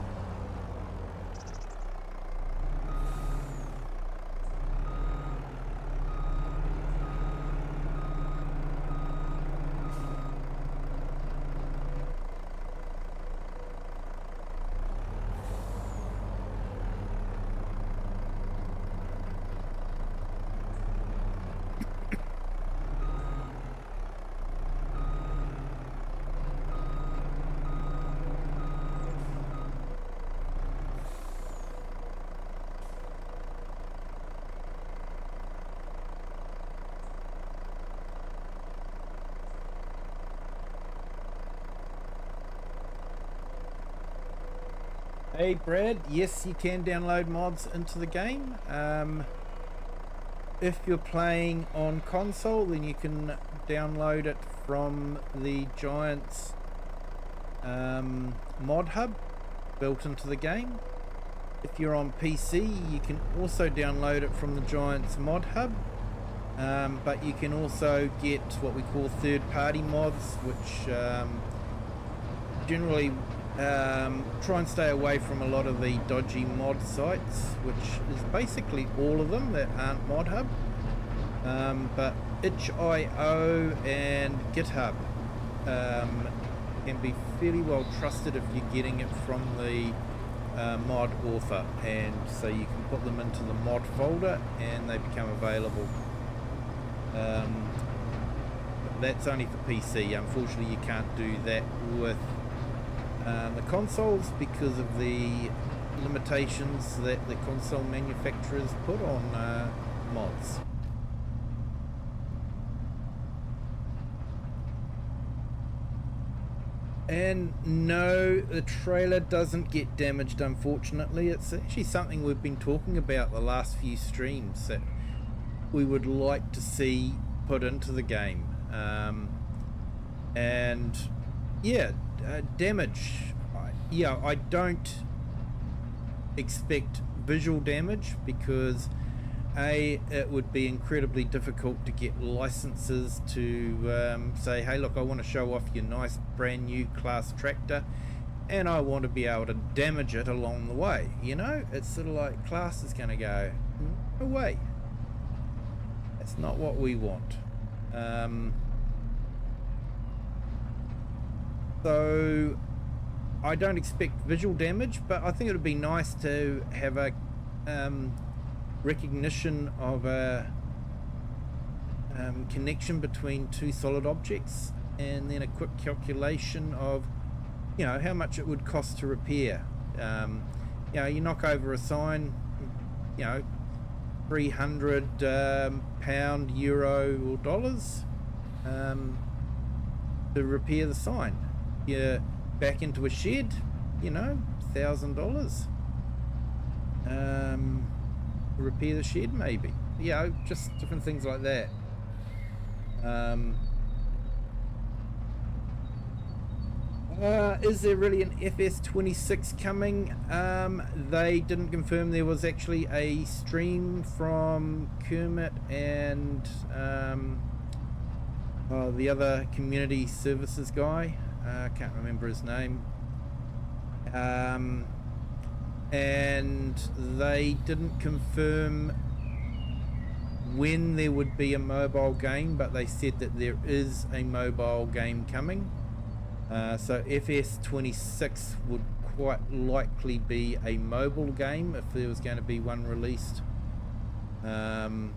Hey Brad, yes you can download mods into the game. If you're playing on console, then you can download it from the Giants mod hub built into the game. If you're on PC, you can also download it from the Giants mod hub, but you can also get what we call third-party mods, which generally try and stay away from a lot of the dodgy mod sites, which is basically all of them that aren't mod hub, but itch.io and GitHub can be fairly well trusted if you're getting it from the mod author, and so you can put them into the mod folder and they become available. But that's only for PC. Unfortunately you can't do that with the consoles because of the limitations that the console manufacturers put on mods. And no, the trailer doesn't get damaged, unfortunately. It's actually something we've been talking about the last few streams that we would like to see put into the game. And yeah, damage. Yeah, I don't expect visual damage because it would be incredibly difficult to get licenses to say, hey look, I want to show off your nice brand new class tractor and I want to be able to damage it along the way. You know, it's sort of like class is going to go, no way, that's not what we want. So I don't expect visual damage, but I think it would be nice to have a recognition of a connection between two solid objects, and then a quick calculation of, you know, how much it would cost to repair. You know, you knock over a sign, you know, 300 pound, euro or dollars to repair the sign. You're back into a shed, you know, $1,000 repair the shed, maybe, you know, just different things like that. Is there really an FS26 coming? They didn't confirm. There was actually a stream from Kermit and the other community services guy. I can't remember his name. And they didn't confirm when there would be a mobile game, but they said that there is a mobile game coming. So FS26 would quite likely be a mobile game if there was going to be one released. But I'm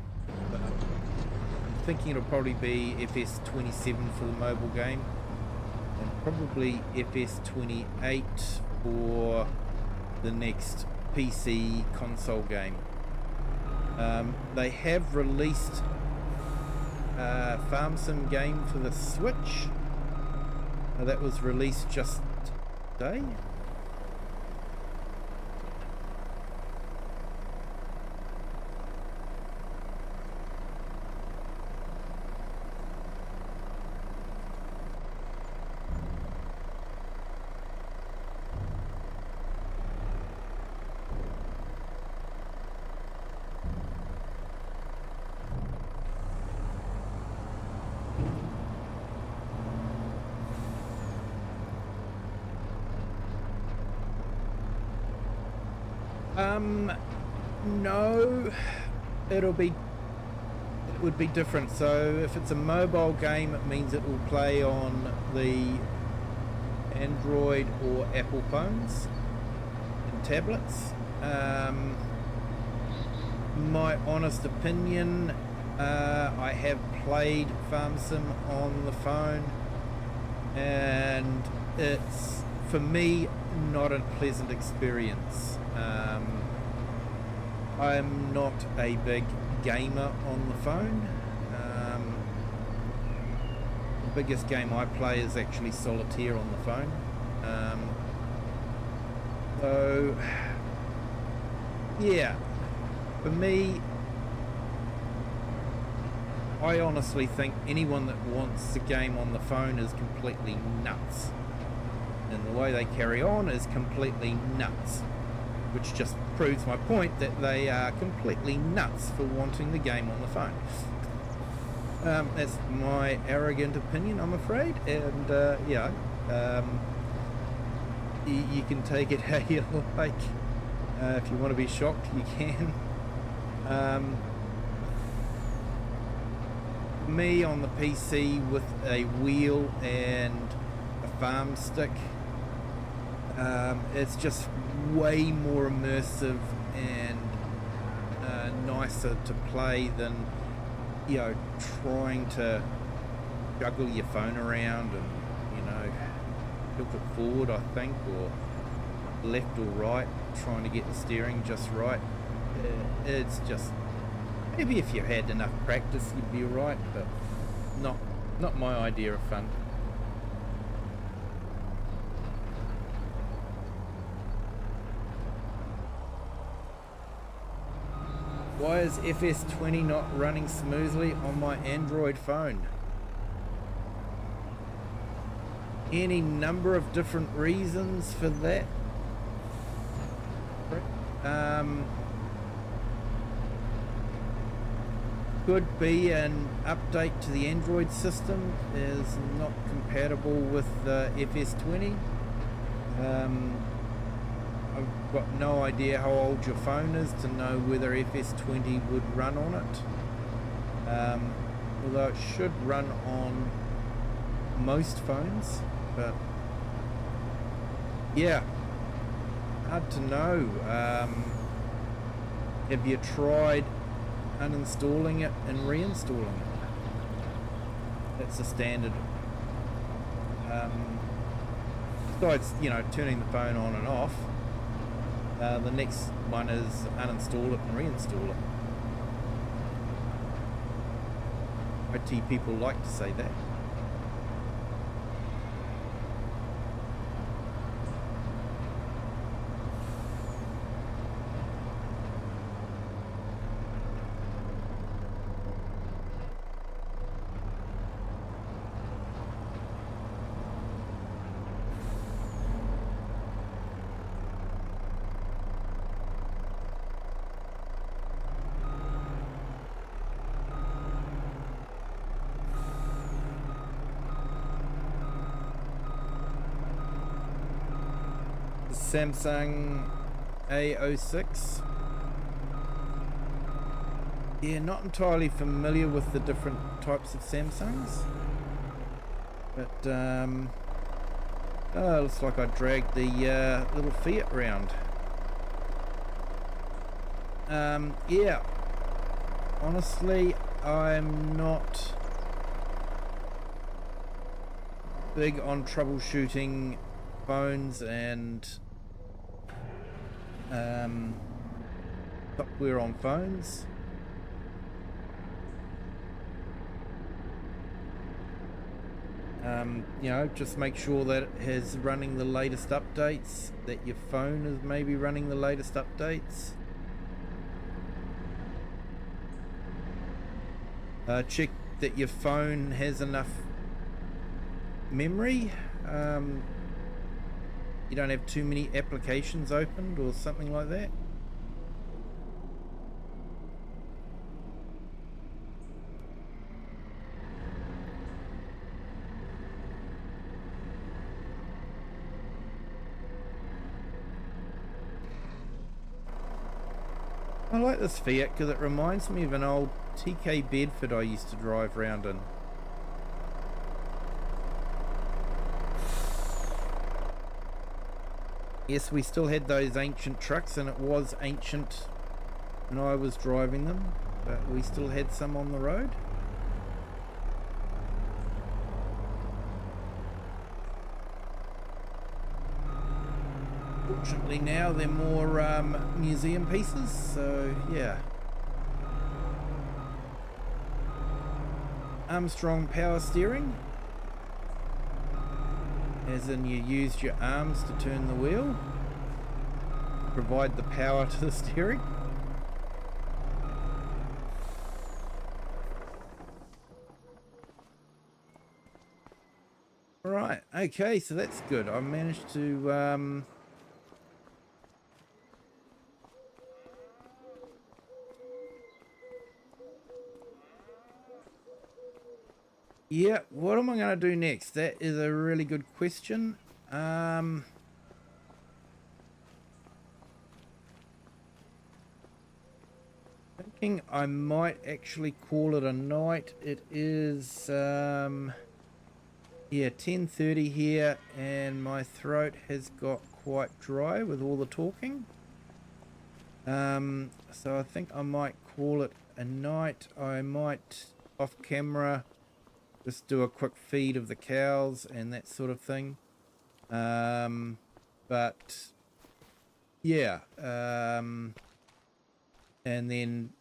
thinking it'll probably be FS27 for the mobile game, and probably FS28 for the next PC console game. They have released a farm sim game for the Switch. That was released just today. No, it would be different. So if it's a mobile game, it means it will play on the Android or Apple phones and tablets. My honest opinion, I have played Farm Sim on the phone, and it's, for me, not a pleasant experience. I'm not a big gamer on the phone. The biggest game I play is actually solitaire on the phone. So, yeah, for me, I honestly think anyone that wants the game on the phone is completely nuts. And the way they carry on is completely nuts. Which just proves my point that they are completely nuts for wanting the game on the phone. That's my arrogant opinion, I'm afraid. And, yeah, you can take it how you like. If you want to be shocked, you can. Me on the PC with a wheel and a farm stick, it's just way more immersive and nicer to play than, you know, trying to juggle your phone around and, you know, tilt it forward, I think, or left or right, trying to get the steering just right. It's just, maybe if you had enough practice you'd be right, but not my idea of fun. Why is FS20 not running smoothly on my Android phone? Any number of different reasons for that. Could be an update to the Android system is not compatible with FS20. I've got no idea how old your phone is to know whether FS20 would run on it. Although it should run on most phones, but yeah, hard to know. Have you tried uninstalling it and reinstalling it? That's a standard. Besides, you know, turning the phone on and off, the next one is uninstall it and reinstall it. IT people like to say that. Samsung A06. Yeah, not entirely familiar with the different types of Samsungs, but oh, looks like I dragged the little Fiat round. Yeah, honestly, I'm not big on troubleshooting phones and software on phones. You know, just make sure that it is running the latest updates, that your phone is maybe running the latest updates. Check that your phone has enough memory. You don't have too many applications opened or something like that. I like this Fiat because it reminds me of an old TK Bedford I used to drive around in. Yes, we still had those ancient trucks, and it was ancient when I was driving them, but we still had some on the road. Fortunately now they're more museum pieces, so yeah. Armstrong power steering, as in you used your arms to turn the wheel. provide the power to the steering. Right, okay, so that's good. I managed to yeah, what am I going to do next? That is a really good question. Thinking I might actually call it a night. It is yeah, 10:30 here, and my throat has got quite dry with all the talking. So I think I might call it a night. I might off camera just do a quick feed of the cows and that sort of thing. But yeah, and then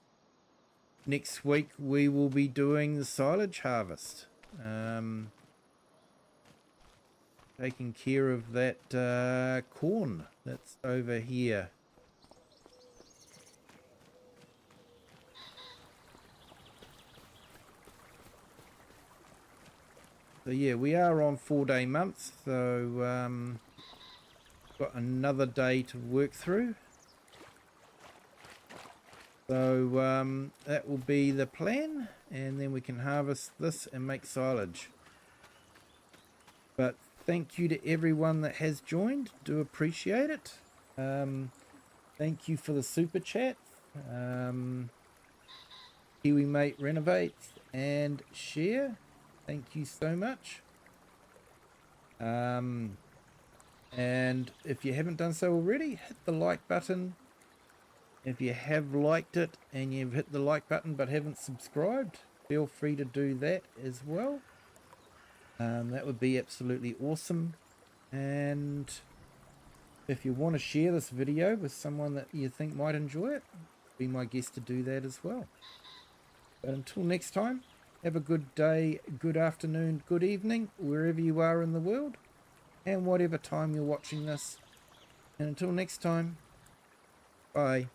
next week we will be doing the silage harvest. Taking care of that corn that's over here. So yeah, we are on 4-day months, so got another day to work through. So that will be the plan, and then we can harvest this and make silage. But thank you to everyone that has joined. Do appreciate it. Thank you for the super chat. Kiwi Mate renovates and share. Thank you so much. And if you haven't done so already, hit the like button. If you have liked it and you've hit the like button but haven't subscribed, feel free to do that as well. That would be absolutely awesome. And if you want to share this video with someone that you think might enjoy it, be my guest to do that as well. But until next time, have a good day, good afternoon, good evening, wherever you are in the world, and whatever time you're watching this. And until next time, bye.